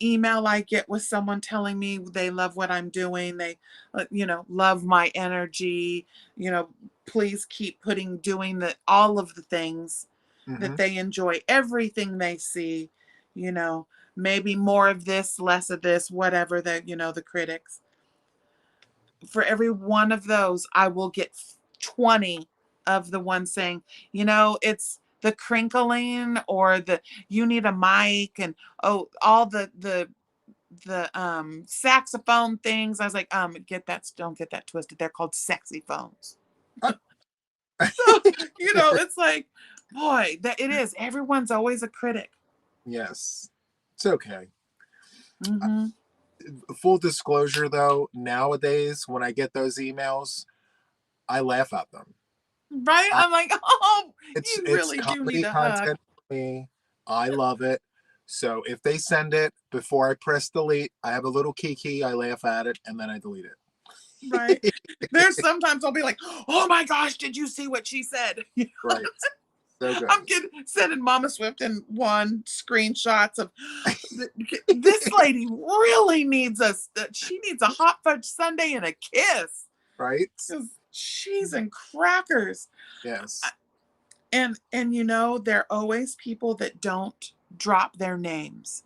email I get with someone telling me they love what I'm doing, they love my energy, please keep doing all of the things Mm-hmm. that they enjoy, everything they see, you know, maybe more of this, less of this, whatever the critics. For every one of those, I will get 20 of the ones saying, it's the crinkling, or you need a mic, and oh, all the saxophone things. I was like, don't get that twisted. They're called sexy phones. Uh, So, it's like, boy, that it is. Everyone's always a critic. yes. It's okay. Mm-hmm. Full disclosure, though, nowadays when I get those emails, I laugh at them. Right? I, I'm like, oh, you it's really do need comedy a hug. content for me. I love it. So if they send it before I press delete, I have a little kiki. I laugh at it and then I delete Right. it. There's sometimes I'll be like, oh my gosh, did you see what she said? Right. So good. I'm sending Mama Swift and one screenshots of this lady really needs us. She needs a hot fudge sundae and a kiss. Right. Because cheese and crackers. Yes. And there are always people that don't drop their names.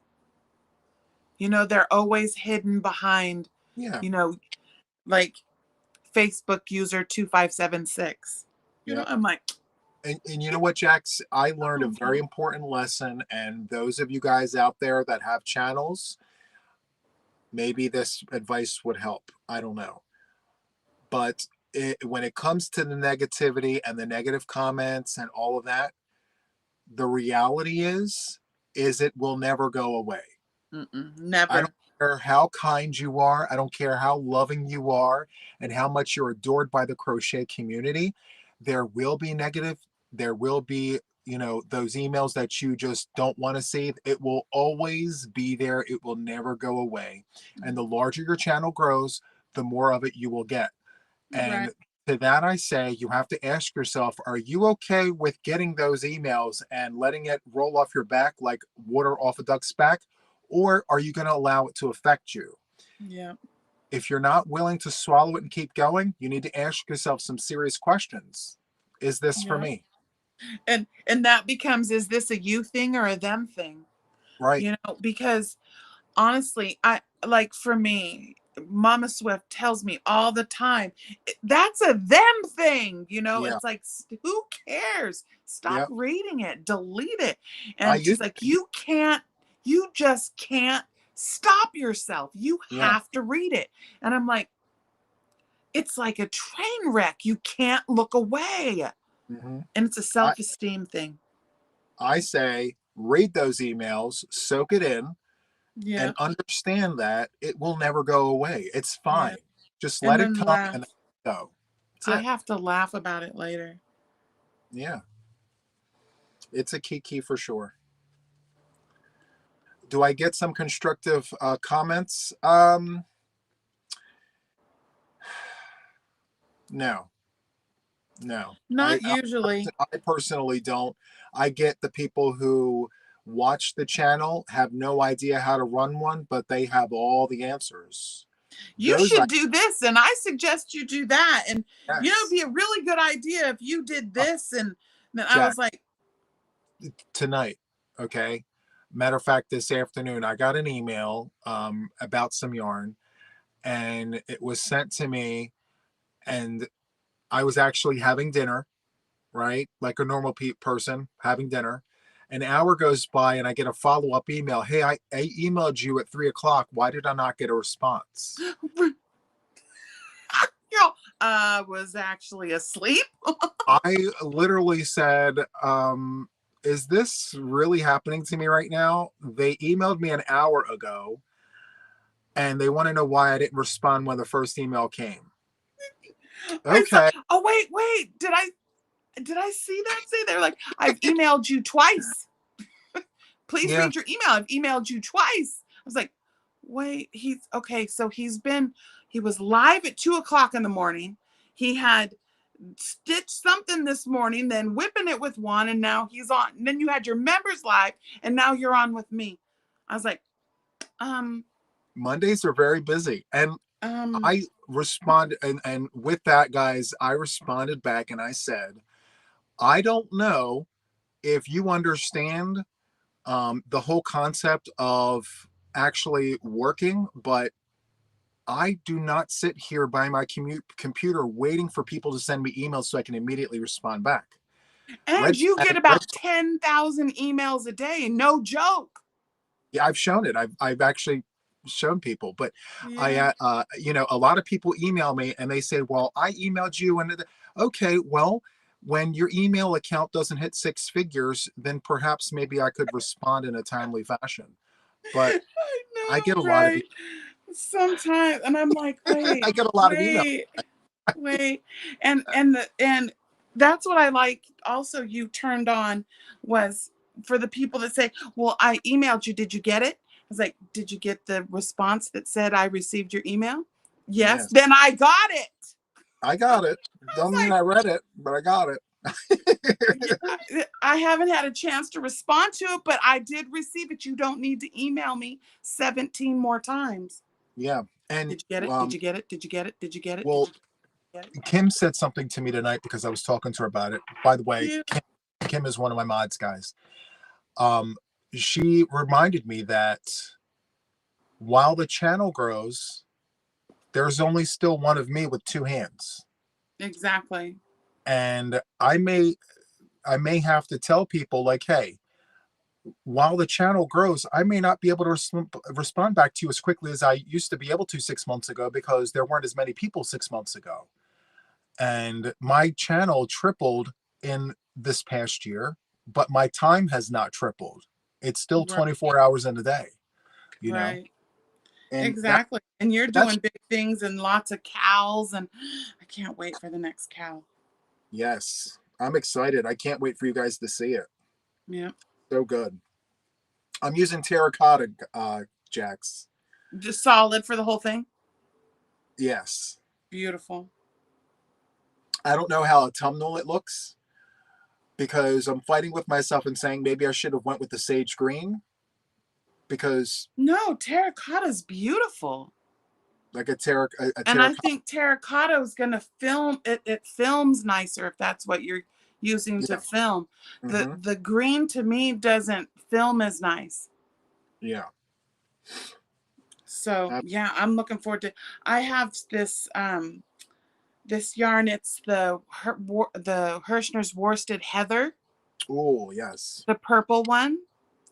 They're always hidden behind, Yeah. you know, like Facebook user 2576. Yeah. I'm like, And you know what, Jax? I learned a very okay. important lesson. And those of you guys out there that have channels, maybe this advice would help. I don't know. But when it comes to the negativity and the negative comments and all of that, the reality is it will never go away. I don't Never. care how kind you are. I don't care how loving you are and how much you're adored by the crochet community. There will be negative. There will be, those emails that you just don't want to see. It will always be there. It will never go away. And the larger your channel grows, the more of it you will get. Right. And to that, I say you have to ask yourself, are you okay with getting those emails and letting it roll off your back like water off a duck's back? Or are you going to allow it to affect you? Yeah. If you're not willing to swallow it and keep going, you need to ask yourself some serious questions. Is this for Yeah. me? And that becomes, is this a you thing or a them thing? Right. Because honestly, I like, for me, Mama Swift tells me all the time, that's a them thing. Yeah. It's like, who cares? Stop Yep. reading it, delete it. I And she's used like, you just can't stop yourself. You Yeah. have to read it. And I'm like, it's like a train wreck. You can't look away. hmm And it's a I, self-esteem thing. I say read those emails, soak it in, Yeah. and understand that it will never go away. It's Yeah. fine. Just And let it then come laugh. and go. I That's it. have to laugh about it later. Yeah. It's a key for sure. Do I get some constructive comments? No, no. Not usually. I personally don't. I get the people who watch the channel have no idea how to run one, but they have all the answers. You Those I should do this, and I suggest you do that. And it'd yes. be a really good idea if you did this. And then I Jack, was like, tonight, okay? Matter of fact, this afternoon, I got an email about some yarn, and it was sent to me, and I was actually having dinner, right? Like a normal person having dinner. An hour goes by, and I get a follow-up email. Hey, I emailed you at 3 o'clock. Why did I not get a response? I was actually asleep. I literally said, is this really happening to me right now? They emailed me an hour ago, and they want to know why I didn't respond when the first email came. Okay. Oh, wait. Did I see that? Say they're like, I've emailed you twice. Please Yeah. read your email. I've emailed you twice. I was like, wait, he's okay. So he was live at 2 o'clock in the morning. He had stitched something this morning, then whipping it with one, and now he's on. And then you had your members live, and now you're on with me. I was like, Mondays are very busy. And I responded, and with that, guys, I responded back and I said, I don't know if you understand the whole concept of actually working, but I do not sit here by my computer waiting for people to send me emails so I can immediately respond back. and you get about 10,000 emails a day. No joke. Yeah, I've shown it. I've actually shown people, but Yeah. a lot of people email me and they say, well, I emailed you. And okay, well, when your email account doesn't hit 6 figures, then perhaps maybe I could respond in a timely fashion. But I I get a know, lot of right? Sometimes, and I'm like, I wait, get a lot of emails. wait, wait, and that's what I like. Also, you turned on was for the people that say, "Well, I emailed you. Did you get it?" I was like, "Did you get the response that said I received your email?" Yes. Yes, Then I got it. I got it. I was Don't mean like, I read it, but I got it. yeah, I haven't had a chance to respond to it, but I did receive it. You don't need to email me 17 more times. Yeah. And Did you get it? Did you get it? Did you get it? Did you get it? Did well, you get it? Kim said something to me tonight because I was talking to her about it. By the way, Yeah. Kim is one of my mods, guys. Um, she reminded me that while the channel grows, there's only still one of me with two hands. Exactly. And I may have to tell people like, hey, while the channel grows, I may not be able to respond back to you as quickly as I used to be able to 6 months ago because there weren't as many people 6 months ago. And my channel tripled in this past year, but my time has not tripled. It's still Right. 24 hours in a day, you know? Right. And Exactly. And you're that's, doing big things and lots of cows, and I can't wait for the next cow. yes, I'm excited. I can't wait for you guys to see it. Yeah. So good. I'm using terracotta jacks. Just solid for the whole thing. Yes. Beautiful. I don't know how autumnal it looks because I'm fighting with myself and saying maybe I should have went with the sage green because No, terracotta's beautiful. like a And I terracotta. think terracotta is going to film it. It films nicer if that's what you're using to Yeah. film. The Mm-hmm. the green to me doesn't film as nice. Yeah. So yeah, I'm looking forward to. I have this yarn. It's the Hirschner's worsted heather, Oh, yes. the purple one,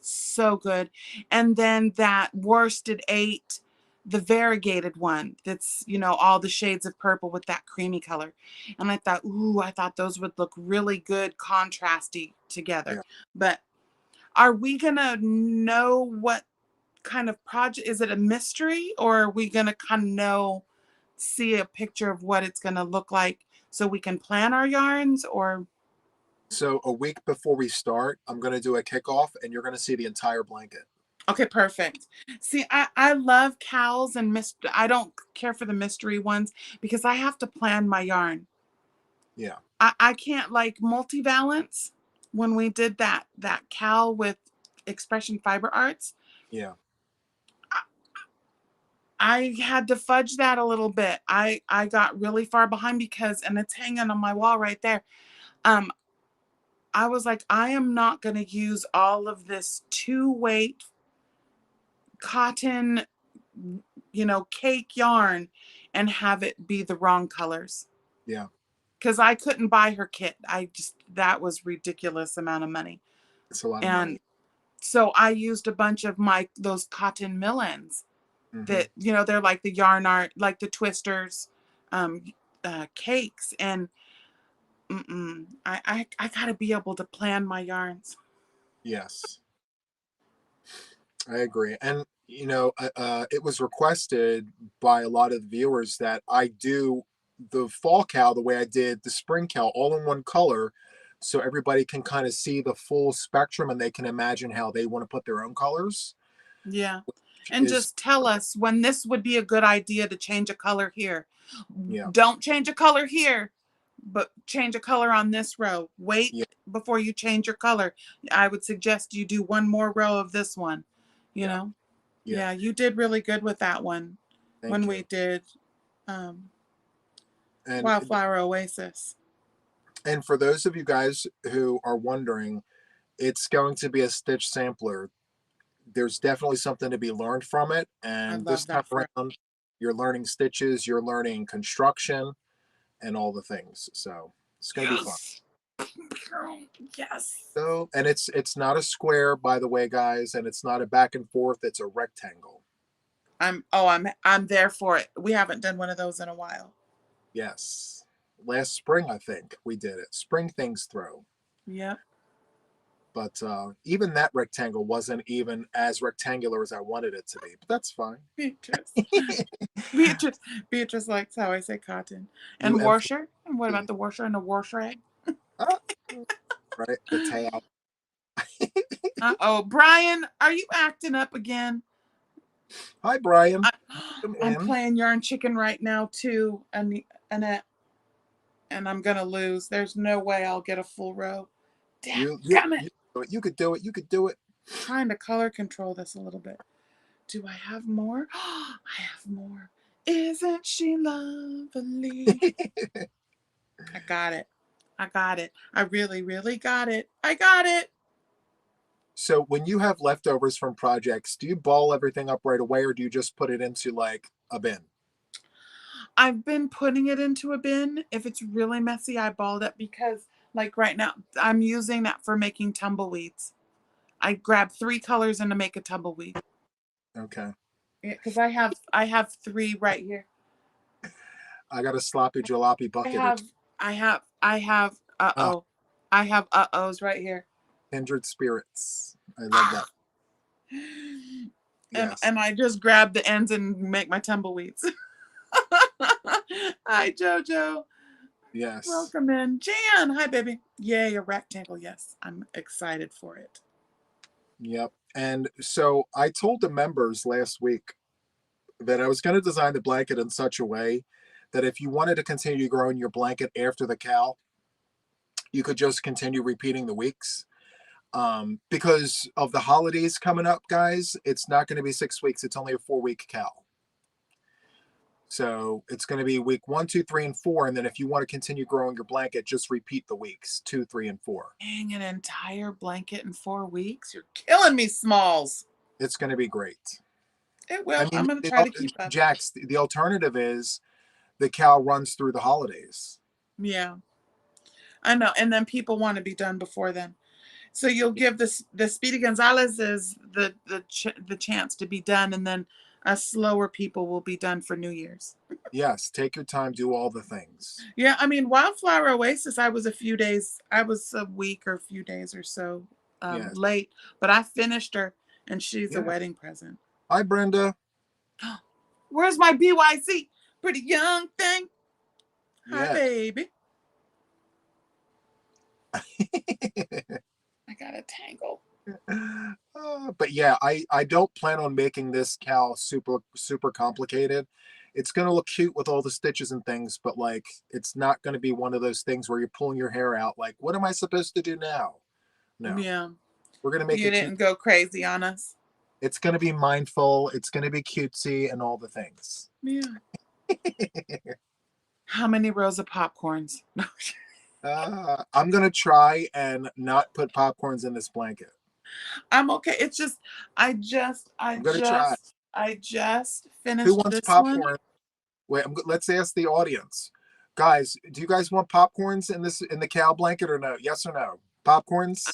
so good. And then that worsted 8, the variegated one. That's all the shades of purple with that creamy color. And I thought those would look really good, contrasty together. Yeah. But are we gonna know what kind of project? Is it a mystery, or are we gonna kind of see a picture of what it's gonna look like so we can plan our yarns? Or So a week before we start, I'm going to do a kickoff and you're going to see the entire blanket. Okay, perfect. See, I love cows and I don't care for the mystery ones because I have to plan my yarn. Yeah. I can't like multivalence when we did that cow with expression fiber arts. Yeah. I had to fudge that a little bit. I got really far behind because, and it's hanging on my wall right there. Um, I was like, I am not going to use all of this 2-weight cotton, cake yarn and have it be the wrong colors. Yeah. Because I couldn't buy her kit. That was ridiculous amount of money. It's a lot of And money. so I used a bunch of those cotton mill-ends Mm-hmm. that, they're like the yarn art, like the twisters, um, cakes. And I gotta be able to plan my yarns. Yes, I agree. And it was requested by a lot of viewers that I do the fall cow the way I did the spring cow, all in one color, so everybody can kind of see the full spectrum and they can imagine how they want to put their own colors. Yeah. Which And is, just tell us when this would be a good idea to change a color here. yeah, Don't change a color here, but change a color on this row. Wait yeah, before you change your color. I would suggest you do one more row of this one. You yeah, know? yeah. Yeah, you did really good with that one when Thank we you. did um, And Wildflower Oasis. and for those of you guys who are wondering, it's going to be a stitch sampler. There's definitely something to be learned from it. I And this love time that for around, you're learning stitches, you're learning construction, and all the things. So it's going to be fun. yes. Yes. So, and it's not a square, by the way, guys, and it's not a back and forth. It's a rectangle. I'm there for it. We haven't done one of those in a while. Yes, last spring I think we did it. Spring things throw. Yep. But even that rectangle wasn't even as rectangular as I wanted it to be. But that's fine. Beatrice. Beatrice. Beatrice likes how I say cotton. You And and washer. And what about the washer and the wash rag? ah, right the tail. Uh-oh. Brian, are you acting up again? Hi, Brian. I, Come I'm in. playing yarn chicken right now too, Annette, and I'm gonna lose. There's no way I'll get a full row. You you Damn it. you could do it. You could do it. Trying to color control this a little bit. Do I have more? I have more. Isn't she lovely? I got it. I got it. I really, really got it. I got it. So when you have leftovers from projects, do you ball everything up right away, or do you just put it into like a bin? I've been putting it into a bin. If it's really messy, I balled it because, like right now, I'm using that for making tumbleweeds. I grabbed 3 colors and to make a tumbleweed. Okay. Yeah, because I have 3 right here. I got a sloppy jalopy I bucket or have two. I have Ah, uh-oh. I have uh-ohs right here. kindred spirits. I love that. and Yes. and I just grab the ends and make my tumbleweeds. Hi Jojo. Yes. Welcome in. Jan, hi baby. Yay, a rectangle. Yes, I'm excited for it. Yep. And so I told the members last week that I was going to design the blanket in such a way that if you wanted to continue growing your blanket after the cow, you could just continue repeating the weeks. Because of the holidays coming up, guys, it's not going to be 6 weeks. It's only a 4-week cow. So it's going to be week 1, 2, 3, and 4. And then if you want to continue growing your blanket, just repeat the weeks 2, 3, and 4. Dang, an entire blanket in 4 weeks? You're killing me, Smalls. It's going to be great. It I will. mean, I'm going to try to keep up. Jax, the alternative is the cow runs through the holidays. Yeah, I know. And then people want to be done before then. So you'll give the Speedy Gonzalez's the chance to be done, and then us slower people will be done for New Year's. Yes, take your time, do all the things. Yeah, I mean Wildflower Oasis. I was a week or a few days or so Yes. late, but I finished her, and she's a Yeah. wedding present. Hi, Brenda. Where's my BYC? Pretty young thing. Hi, Yeah. baby. I got a tangle. But yeah, I don't plan on making this cowl super complicated. It's gonna look cute with all the stitches and things, but like it's not gonna be one of those things where you're pulling your hair out. Like, what am I supposed to do now? No, Yeah. we're gonna make You it cute. didn't go crazy on us. It's gonna be mindful. It's gonna be cutesy and all the things. Yeah. How many rows of popcorns? I'm gonna try and not put popcorns in this blanket. I'm okay. It's just I'm gonna try. I just Who finished wants this one. popcorn? Wait, let's ask the audience. Guys, do you guys want popcorns in the cow blanket or no? Yes or no? Popcorns?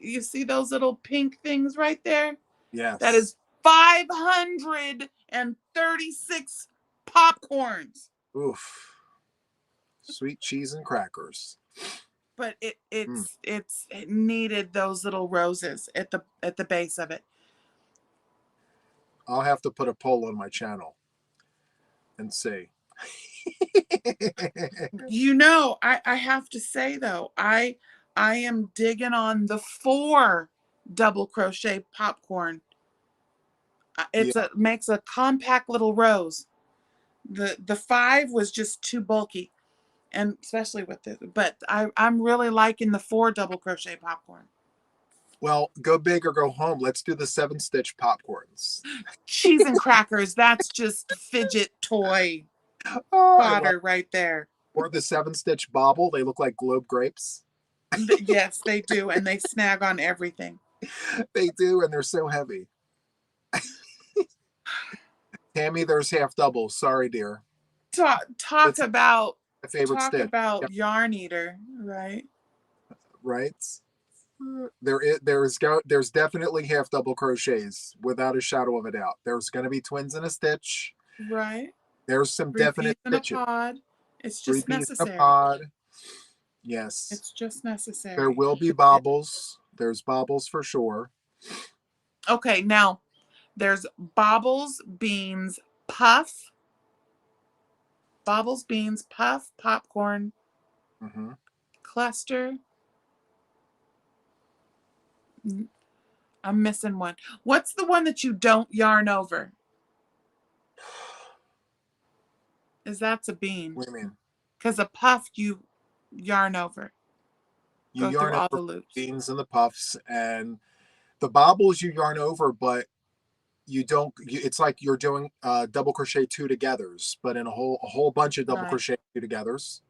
You see those little pink things right there? That Yes. is 536 popcorns. Oof. Sweet cheese and crackers. But it needed those little roses at the base of it. I'll have to put a poll on my channel and see. You know, I have to say though, I am digging on the 4 double crochet popcorn. Makes a compact little rose. The 5 was just too bulky, and especially with it. But I'm really liking the 4 double crochet popcorn. Well, go big or go home. Let's do the 7-stitch popcorns. Cheese and crackers, that's just fidget toy fodder right there. Or the 7-stitch bobble. They look like globe grapes. Yes, they do, and they snag on everything. They do, and they're so heavy. Tammy, there's half doubles. Sorry, dear. Talk about my favorite talk stitch. about yarn eater, right? Right. There's definitely half double crochets without a shadow of a doubt. There's going to be twins in a stitch. Right. There's some 3 definite peas in a stitches. pod. It's 3 just peas necessary. in a pod. Yes. It's just necessary. There will be bobbles. There's bobbles for sure. Okay, now there's bobbles, beans, puff. Bobbles, beans, puff, popcorn, cluster. I'm missing one. What's the one that you don't yarn over? That's a bean. What do you mean? Because a puff you yarn over. You Go yarn through all over the loops. beans and the puffs, and the bobbles you yarn over, but you don't. It's like you're doing double crochet 2 togethers, but in a whole bunch of double crochet 2 togethers.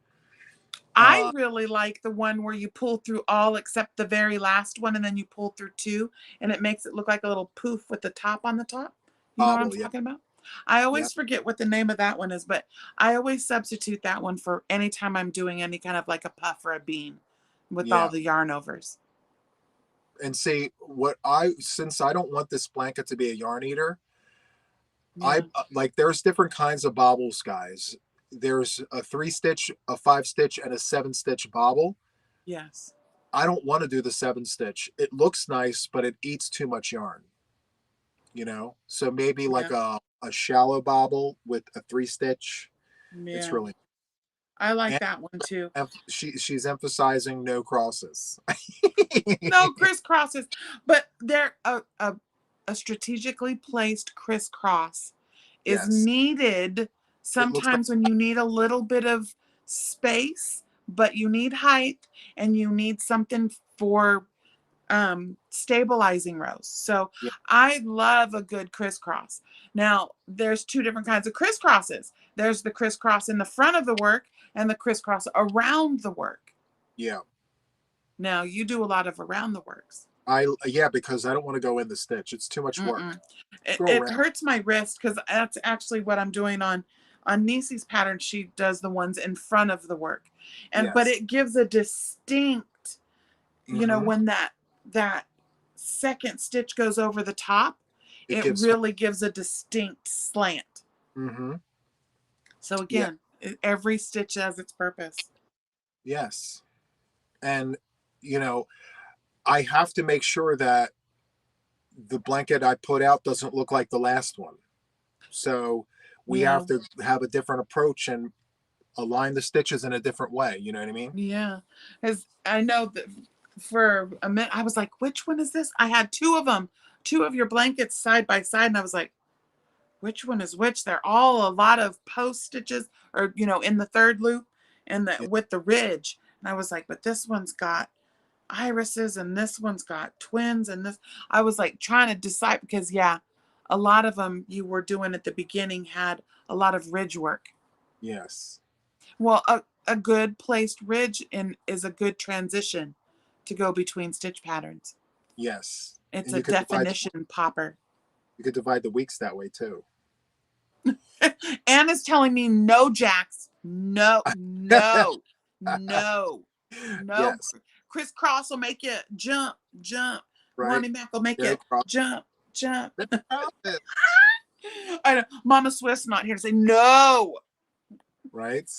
I really like the one where you pull through all except the very last one, and then you pull through 2, and it makes it look like a little poof with the top on the top. You know what I'm talking about? I always forget what the name of that one is, but I always substitute that one for anytime I'm doing any kind of like a puff or a bean with all the yarn overs. And see, since I don't want this blanket to be a yarn eater, there's different kinds of bobbles, guys. There's a 3-stitch, a 5-stitch, and a 7-stitch bobble. Yes. I don't want to do the 7-stitch. It looks nice, but it eats too much yarn. You know? So maybe like a shallow bobble with a 3-stitch. Yeah. It's really I like that one too. She's emphasizing no crosses. No crisscrosses, but they're a strategically placed crisscross is needed sometimes when you need a little bit of space, but you need height and you need something for stabilizing rows. So I love a good crisscross. Now there's 2 different kinds of crisscrosses. There's the crisscross in the front of the work and the crisscross around the work. Yeah. Now you do a lot of around the works. Because I don't want to go in the stitch. It's too much work. It hurts my wrist because that's actually what I'm doing on Niese'e's pattern. She does the ones in front of the work, but it gives a distinct, you know, when that second stitch goes over the top, it really gives a distinct slant. So again, every stitch has its purpose. Yes. And, you know, I have to make sure that the blanket I put out doesn't look like the last one. So we have to have a different approach and align the stitches in a different way. You know what I mean? Yeah. Because I know that for a minute. I was like, which one is this? I had two of them, two of your blankets side by side, and I was like, which one is which? They're all a lot of post stitches, or in the third loop, and Yeah. with the ridge. And I was like, but this one's got irises, and this one's got twins, and this. I was like trying to decide because a lot of them you were doing at the beginning had a lot of ridge work. Yes. Well, a good placed ridge is a good transition to go between stitch patterns. Yes. It's And a definition popper. you could divide the weeks that way too. Anna's telling me no, Jax. No, no, no, no. Yes. Crisscross will make you jump, jump. Right. Ronnie Mac will make Very you cross. jump, jump. It. I know. Mama Swift's not here to say no. Right.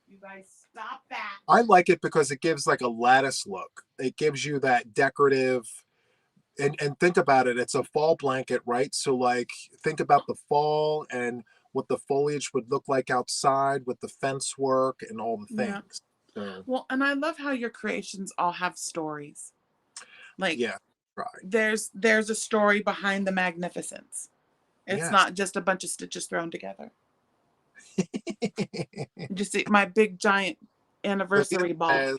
You guys stop that. I like it because it gives like a lattice look. It gives you that decorative, and think about it. It's a fall blanket, right? So like think about the fall and what the foliage would look like outside with the fence work and all the Yeah. things. So Well, and I love how your creations all have stories. Like yeah, right. there's a story behind the magnificence. It's Yes. not just a bunch of stitches thrown together. Just see my big giant anniversary ball.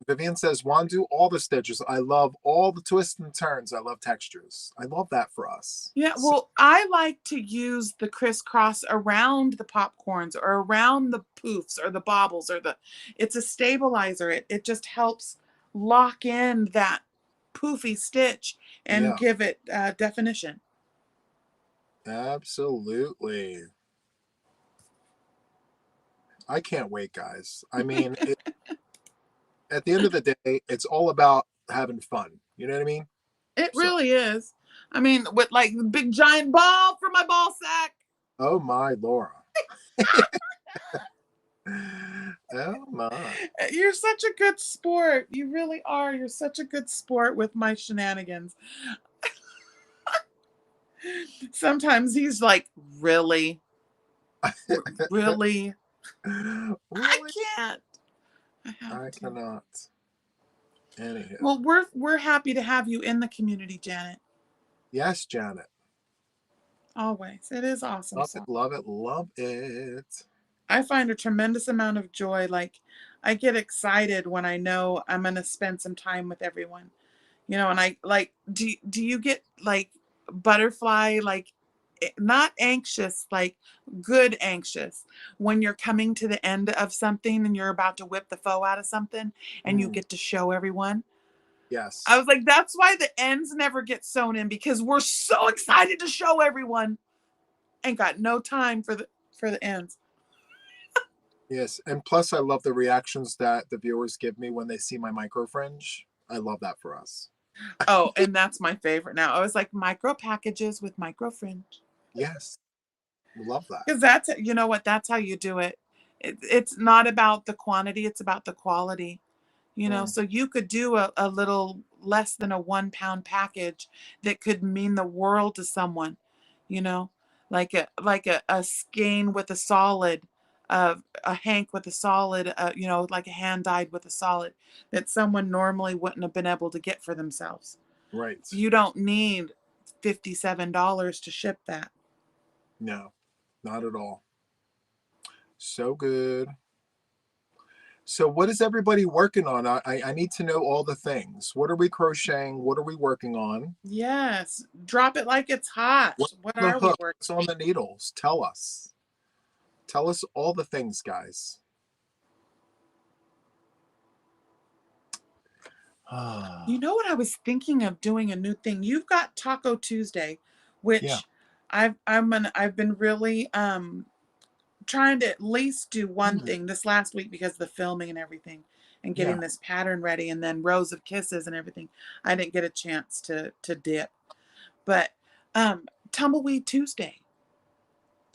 Vivian says, "Want to do all the stitches? I love all the twists and turns. I love textures. I love that for us." Yeah, So, well, I like to use the crisscross around the popcorns or around the poofs or the baubles it's a stabilizer. It just helps lock in that poofy stitch and yeah, give it definition. absolutely. I can't wait, guys. I mean, at the end of the day, it's all about having fun. You know what I mean? It So, really is. I mean, with like the big giant ball for my ball sack. oh my, Laura. Oh my. You're such a good sport. You really are. You're such a good sport with my shenanigans. Sometimes he's like, really? Really? I Really? can't. I have I to. cannot. Anyhow. Well, we're happy to have you in the community, Janet. Yes, Janet. Always. It is awesome. Love it, love it, love it. I find a tremendous amount of joy. Like I get excited when I know I'm gonna spend some time with everyone. And I like do you get like butterfly, like not anxious, like good anxious when you're coming to the end of something and you're about to whip the foe out of something and you get to show everyone? I Yes. was like, that's why the ends never get sewn in, because we're so excited to show everyone and got no time for the ends. Yes. And plus I love the reactions that the viewers give me when they see my micro fringe. I love that for us. Oh, and that's my favorite now. I was like, micro packages with micro fringe. Yes. Love that. Because that's, what, that's how you do it. It's not about the quantity, it's about the quality. So you could do a little less than a 1 pound package that could mean the world to someone, you know, like a skein with a solid, a hank with a solid, like a hand dyed with a solid that someone normally wouldn't have been able to get for themselves. Right. You don't need $57 to ship that. No, not at all. So good. So what is everybody working on? I need to know all the things. What are we crocheting? What are we working on? Yes. Drop it like it's hot. What's What on the are we hook? working? What's on the needles? Tell us. Tell us all the things, guys. You know what, I was thinking of doing a new thing. You've got Taco Tuesday, which Yeah. I've been really trying to at least do one thing this last week because of the filming and everything and getting this pattern ready, and then rows of kisses and everything. I didn't get a chance to dip. But Tumbleweed Tuesday.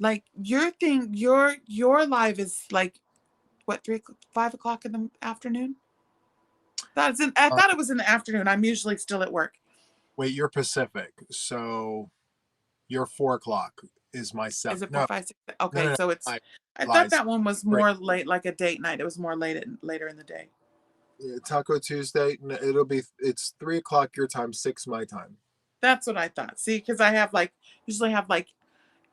Like your thing, your live is like what, 5 o'clock in the afternoon? I thought it was in the afternoon. I'm usually still at work. Wait, you're Pacific, so you're 4 o'clock is my 7. Is it No, 4, 5, 6? Okay, no. so it's. I thought Lies. that one was Right. more late, like a date night. It was more later in the day. Taco Tuesday. It's 3 o'clock your time, 6 my time. That's what I thought. See, because I have usually have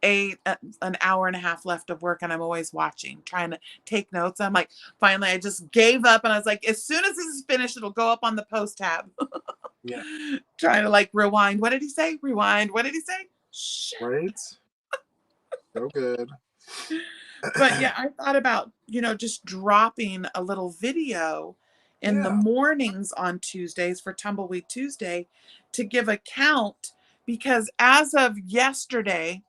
an hour and a half left of work, and I'm always watching, trying to take notes. I'm like, finally, I just gave up, and I was like, as soon as this is finished, it'll go up on the post tab. Yeah. Trying to rewind. What did he say? Rewind. What did he say? Shit. Right. So good. But yeah, I thought about, just dropping a little video in the Yeah. mornings on Tuesdays for Tumbleweed Tuesday to give a count, because as of yesterday,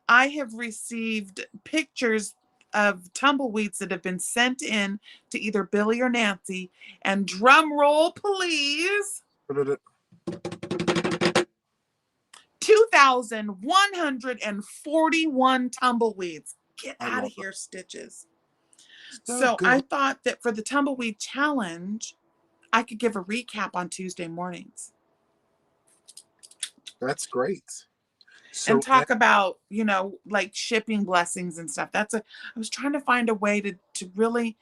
I have received pictures of tumbleweeds that have been sent in to either Billie or Nancy, and drum roll please, 2,141 tumbleweeds. Get I out love of here, Stitches. it. So So I good. thought that for the tumbleweed challenge, I could give a recap on Tuesday mornings That's great. and So, talk about, shipping blessings and stuff. I was trying to find a way to really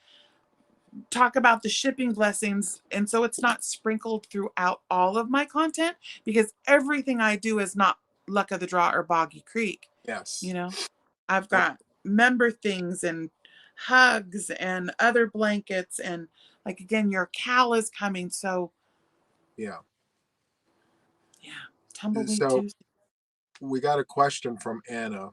talk about the shipping blessings, and so it's not sprinkled throughout all of my content, because everything I do is not luck of the draw or boggy creek. yes. I've Yep. got member things and hugs and other blankets, and again, your Cal is coming, so Yeah. yeah, Tumbleweed So Tuesday. we got a question from Anna.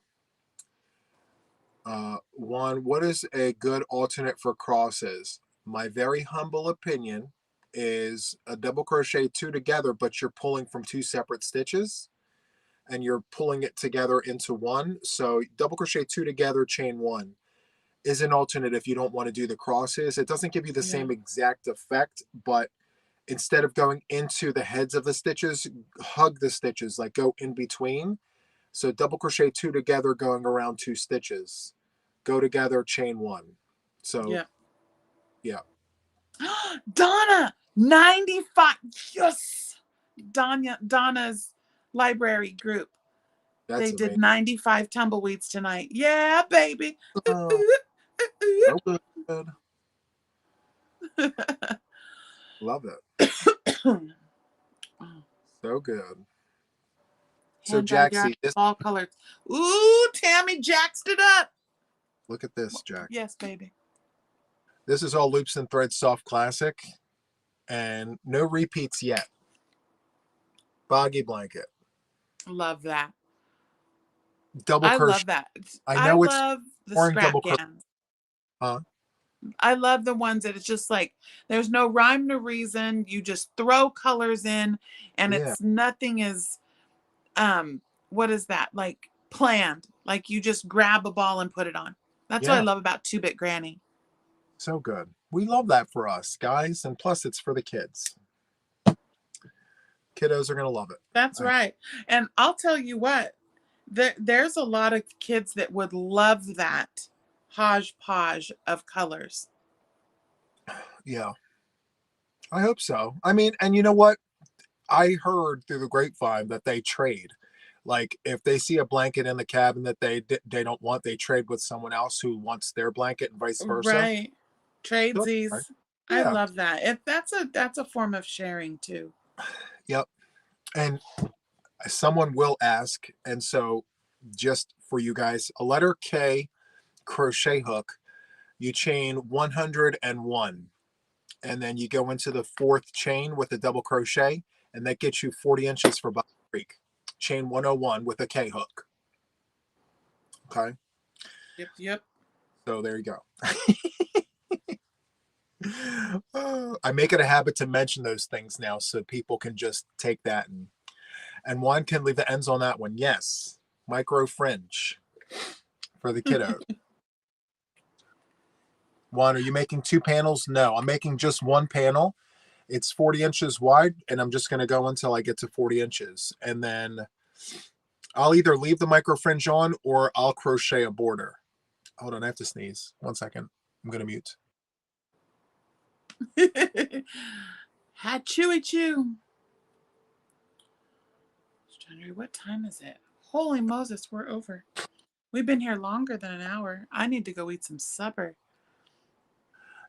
One, what is a good alternate for crosses? My very humble opinion is a double crochet 2 together, but you're pulling from 2 separate stitches and you're pulling it together into 1. So double crochet 2 together, chain 1 is an alternate if you don't want to do the crosses. It doesn't give you the Yeah. same exact effect, but instead of going into the heads of the stitches, hug the stitches, go in between. So double crochet 2 together, going around 2 stitches, go together, chain 1. So Yeah. yeah. Donna, 95. Yes. Donna's library group. That's They did amazing. 95 tumbleweeds tonight. Yeah, baby. Oh, so good. Love it. So good. So Hand-dyed yarn, Jaxie, this fall colors. Ooh, Tammy jaxed it up. look at this, Jack. Yes, baby. This is all Loops and Threads Soft Classic, and no repeats yet. Boggy blanket, Love that. double I love crochet. that. I I know it's love the boring scrap double crochet. gams. Huh? I love the ones that it's just there's no rhyme, no reason. You just throw colors in, and Yeah. nothing is what is that? Planned. You just grab a ball and put it on. That's what I Yeah. love about 2-Bit Granny. So good. We love that for us, guys, and plus it's for the kids. Kiddos are gonna love it. That's right. And I'll tell you what, there's a lot of kids that would love that hodgepodge of colors. Yeah. I hope so. I mean, and you know what? I heard through the grapevine that they trade. If they see a blanket in the cabin that they don't want, they trade with someone else who wants their blanket and vice versa. Right. So, right. Tradesies. I Yeah. love that. That's a form of sharing too. Yep. And someone will ask, and so just for you guys, a letter K crochet hook, you chain 101, and then you go into the 4th chain with a double crochet, and that gets you 40 inches for Bobby Creek. Chain 101 with a K hook. Okay. Yep. So there you go. I make it a habit to mention those things now so people can just take that and one can leave the ends on that one. Yes. Micro fringe for the kiddos. One, are you making 2 panels? No, I'm making just 1 panel. It's 40 inches wide, and I'm just going to go until I get to 40 inches. And then I'll either leave the micro fringe on or I'll crochet a border. Hold on, I have to sneeze. 1 second. I'm going to mute. Had chewy chew. What time is it? Holy Moses, we're over. We've been here longer than an hour. I need to go eat some supper.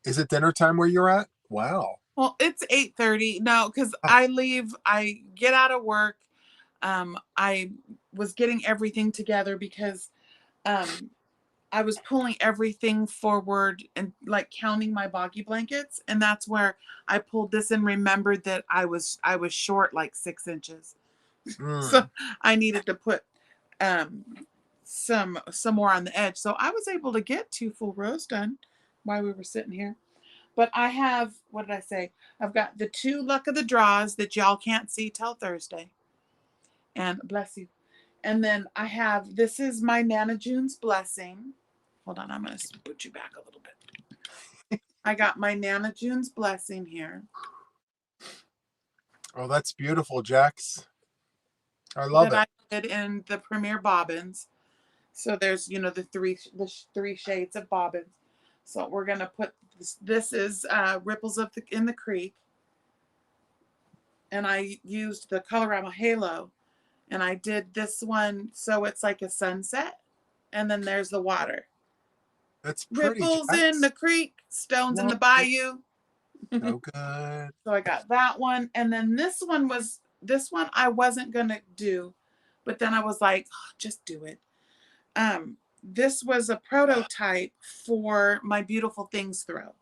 Is it dinner time where you're at? Wow. Well, it's 8:30. No, because I get out of work. I was getting everything together because um I was pulling everything forward and like counting my boggy blankets, and that's where I pulled this and remembered that I was short like 6 inches. So Mm. I needed to put um some more on the edge. So I was able to get 2 full rows done while we were sitting here. But I have, what did I say? I've got the 2 luck of the draws that y'all can't see till Thursday. And bless you. And then I have, this is my Nana June's blessing. Hold on, I'm going to put you back a little bit. I got my Nana June's blessing here. Oh, that's beautiful, Jax. I love That it. I did in the Premier Bobbins. So there's, the three shades of bobbins. So we're going to put this. This is Ripples in the Creek. And I used the Colorama Halo. And I did this one so it's like a sunset. And then there's the water. That's pretty, Ripples in the Jax. creek, stones in What? the bayou. So good. So I got that one. And then this one I wasn't gonna do, but then I was like, oh, just do it. This was a prototype for my Beautiful Things throw.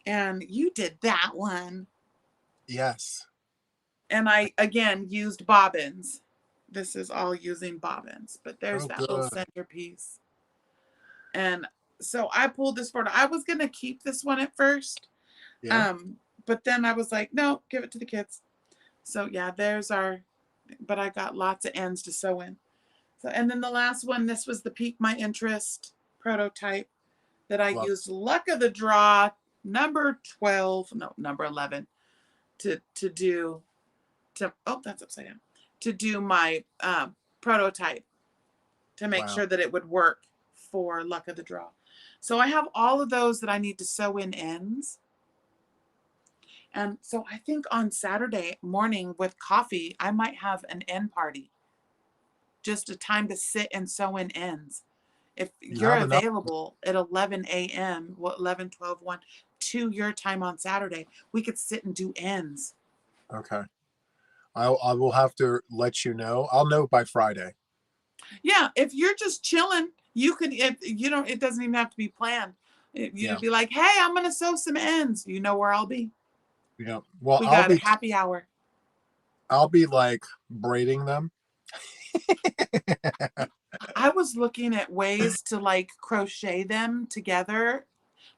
And you did that one. Yes. And I again used bobbins. This is all using bobbins, but there's Oh, that little good. centerpiece. And so I pulled this photo. I was gonna keep this one at first. Yeah. But then I was like, no, give it to the kids. So yeah, there's our, but I got lots of ends to sew in. So, and then the last one, this was the Pique My Interest prototype that I Love. used luck of the draw number 12, no, number 11 to do, oh, that's upside down, to do my prototype to make Wow. sure that it would work for luck of the draw. So I have all of those that I need to sew in ends. And so I think on Saturday morning with coffee, I might have an end party. Just a time to sit and sew in ends. If You you're have enough. available at 11 a.m., 11, 12, 1, 2 your time on Saturday, we could sit and do ends. Okay. I will have to let you know. I'll know by Friday. Yeah, if you're just chilling, you could, if you don't, it doesn't even have to be planned. Yeah. You'd be like, hey, I'm going to sew some ends. You know where I'll be. Yeah. Well, We got a happy hour. I'll be like braiding them. I was looking at ways to like crochet them together.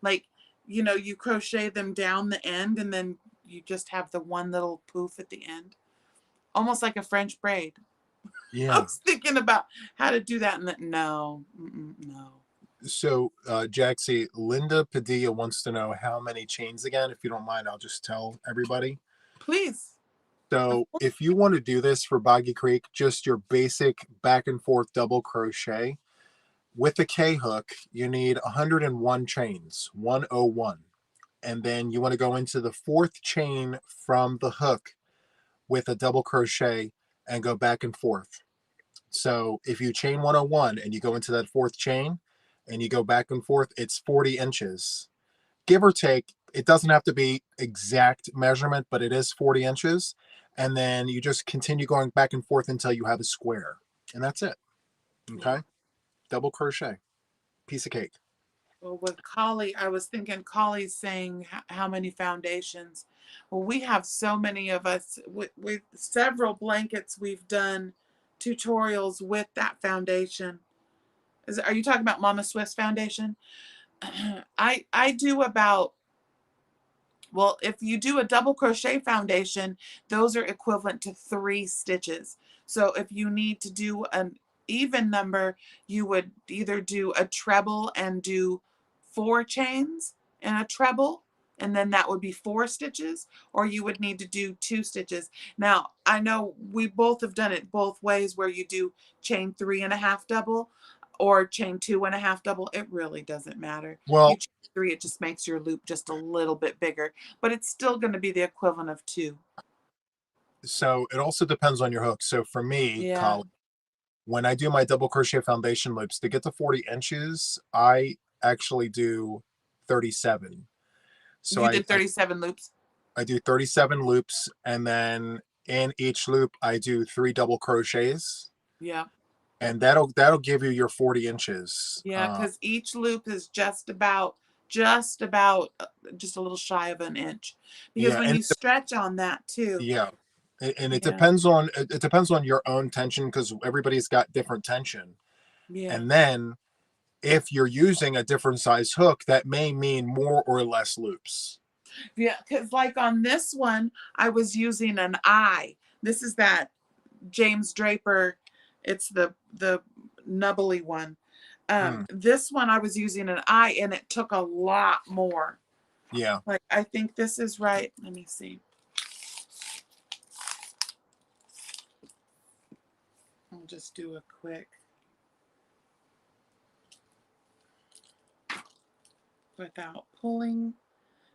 Like, you crochet them down the end and then you just have the one little poof at the end. Almost like a French braid. I Yeah. was thinking about how to do that and that. No, no. So, Jaxie, Linda Padilla wants to know how many chains again. If you don't mind, I'll just tell everybody. Please. So, if you want to do this for Boggy Creek, just your basic back and forth double crochet with the K hook, you need 101 chains, 101. And then you want to go into the fourth chain from the hook with a double crochet and go back and forth. So if you chain 101 and you go into that fourth chain and you go back and forth, it's 40 inches. Give or take, it doesn't have to be exact measurement, but it is 40 inches. And then you just continue going back and forth until you have a square. And that's it. Okay. Yeah. Double crochet. Piece of cake. Well, with Collie, I was thinking Collie's saying how many foundations. Well, we have so many of us with several blankets. We've done tutorials with that foundation. Are you talking about Mama Swiss foundation? I do about, well, if you do a double crochet foundation, those are equivalent to 3 stitches. So if you need to do an even number, you would either do a treble and do 4 chains in a treble, and then that would be 4 stitches, or you would need to do 2 stitches. Now, I know we both have done it both ways where you do chain 3.5 double or chain 2.5 double. It really doesn't matter. You Well, chain 3, it just makes your loop just a little bit bigger, but it's still going to be the equivalent of 2. so it also depends on your hook. So for me, Yeah. Colin, when I do my double crochet foundation loops to get to 40 inches, I actually do 37. So You I, did 37 loops. I do 37 loops, and then in each loop I do 3 double crochets, Yeah. and that'll give you your 40 inches. Yeah, because each loop is just a little shy of an inch. Because Yeah, when you stretch on that too, yeah, and it yeah, depends on your own tension, because everybody's got different tension. yeah, And then if you're using a different size hook, that may mean more or less loops. yeah. Because like on this one, I was using an eye. This is that James Draper. It's the nubbly one. Mm, This one I was using an eye, and it took a lot more. yeah. Like I think this is right. Let me see. I'll just do a quick without pulling.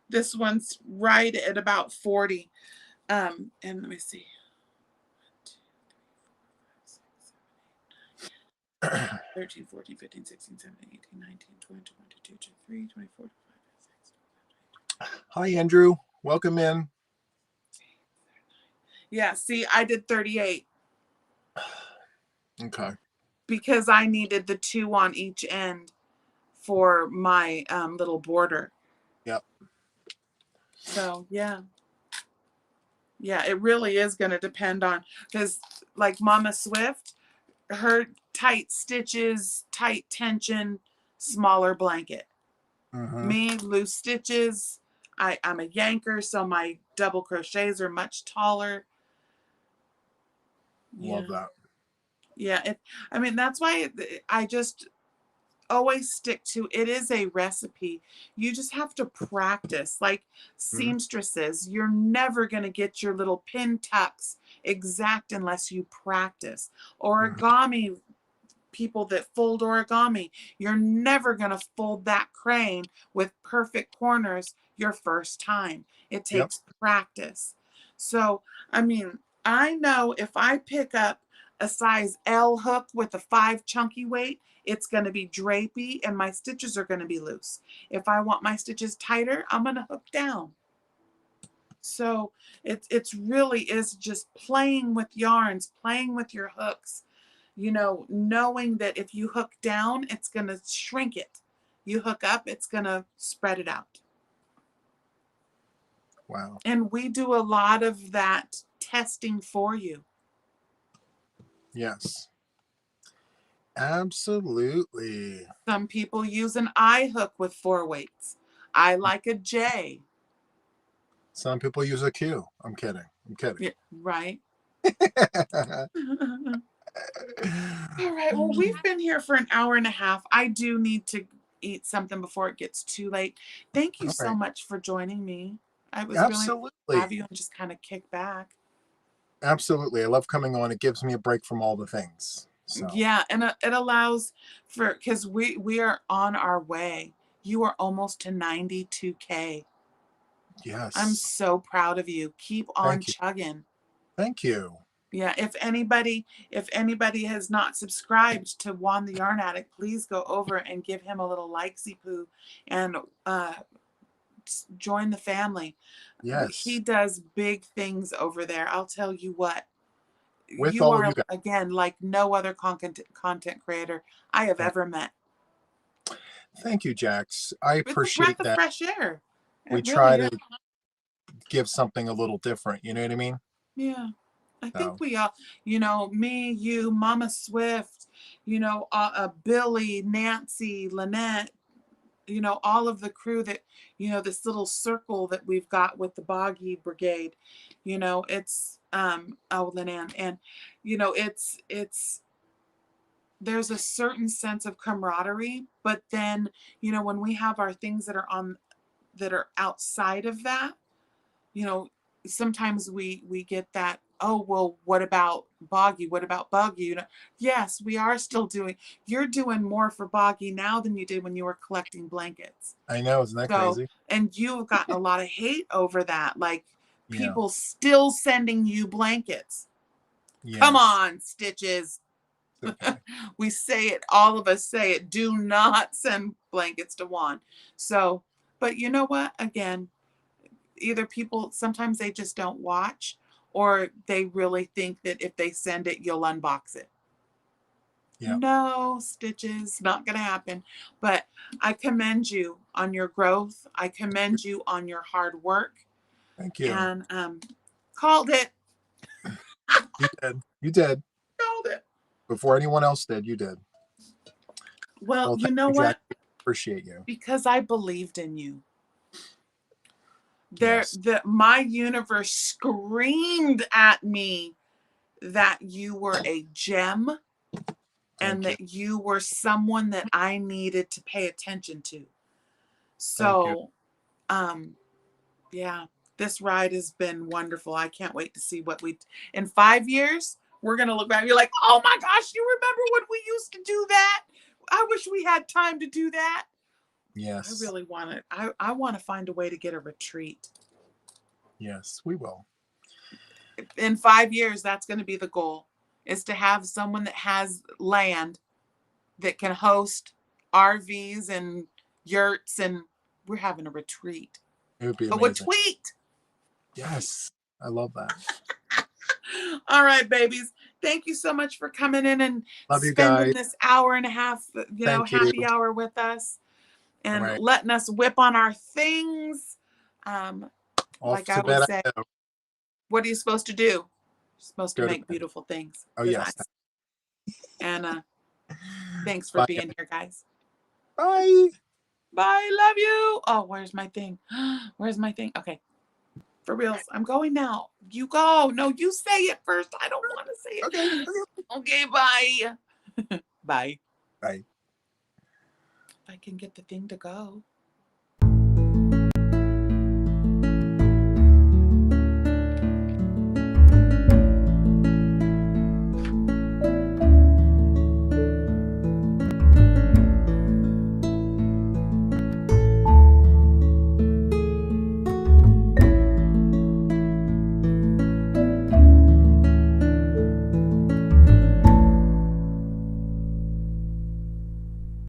This one's right at about 40. And let me see. 13, 14, 15, 16, 17, 18, 19, 20, 22, 23, 24, 25, 26. Hi, Andrew. Welcome in. Yeah, see, I did 38 Okay. because I needed the 2 on each end for my little border. Yep. So, yeah. Yeah, it really is going to depend on, because like Mama Swift, her tight stitches, tight tension, smaller blanket. Mm-hmm. Me, loose stitches. I'm a yanker, so my double crochets are much taller. Love Yeah. that. Yeah. I mean, that's why I just always stick to it is a recipe. You just have to practice. Like Mm-hmm. seamstresses, you're never going to get your little pin tucks exact unless you practice. Origami people that fold origami, you're never going to fold that crane with perfect corners your first time. It Yep. takes practice. So, I mean, I know if I pick up a size L hook with a 5 chunky weight, it's going to be drapey and my stitches are going to be loose. If I want my stitches tighter, I'm going to hook down. So it's really is just playing with yarns, playing with your hooks, knowing that if you hook down, it's going to shrink it. You hook up, it's going to spread it out. Wow. And we do a lot of that testing for you. Yes. Absolutely. Some people use an I hook with 4 weights. I like a J. Some people use a Q. I'm kidding. I'm kidding. Yeah, right. All right. Well, we've been here for an hour and a half. I do need to eat something before it gets too late. Thank you All so right. much for joining me. I was really Absolutely. to have you and just kind of kick back. Absolutely. I love coming on. It gives me a break from all the things. So, Yeah, and it allows for because we are on our way. You are almost to 92K. I'm yes. so proud of you. Keep on Thank you. chugging. Thank you. Yeah, if anybody has not subscribed to Juan the Yarn Addict, please go over and give him a little likesy poo and join the family. He Yes. does big things over there. I'll tell you what. With You all of are you guys. again like no other content creator I have ever met. Thank you, Jax. I It's a breath appreciate of that. fresh air. We It try really is. to give something a little different. You know what I mean? Yeah. I think So, we all, me, you, Mama Swift, Billie, Nancy, Lynette, all of the crew that, this little circle that we've got with the Boggy Brigade, it's, Lynanne, and, it's, there's a certain sense of camaraderie, but then, when we have our things that are outside of that, you know, sometimes we get that, oh, well, what about Boggy? What about Buggy? Yes, we are still you're doing more for Boggy now than you did when you were collecting blankets. I know. Isn't that So, crazy? and you've gotten a lot of hate over that, like Yeah. people still sending you blankets. Come Yes. on, Stitches. Okay. We say it, all of us say it, do not send blankets to Juan. So, but you know what? Again, either people, sometimes they just don't watch, or they really think that if they send it, you'll unbox it. Yeah. No, Stitches, not going to happen. But I commend you on your growth. I commend you on your hard work. Thank you. And called it. You did. You did. Called it. Before anyone else did, you did. Well, you thank know you, what? Jackie. Appreciate you. Because I believed in you. Yes. My universe screamed at me that you were a gem and that you were someone that I needed to pay attention to. So, yeah, this ride has been wonderful. I can't wait to see what in 5 years, we're going to look back and be like, oh my gosh, you remember when we used to do that? I wish we had time to do that. Yes. I really want it. I want to find a way to get a retreat. Yes, we will. In 5 years, that's going to be the goal, is to have someone that has land that can host RVs and yurts, and we're having a retreat. It would be Oh, amazing. a tweet. Yes, I love that. All right, babies. Thank you so much for coming in and spending this hour and a half, happy hour with us, and letting us whip on our things. Like I would say, what are you supposed to do? You're supposed to make beautiful things. Oh, yes. And thanks for being here, guys. Bye. Bye. Love you. Oh, where's my thing? Where's my thing? Okay. For reals. I'm going now. You go. No, you say it first. I don't want to say it. Okay. Okay, bye. Bye. Bye. If I can get the thing to go.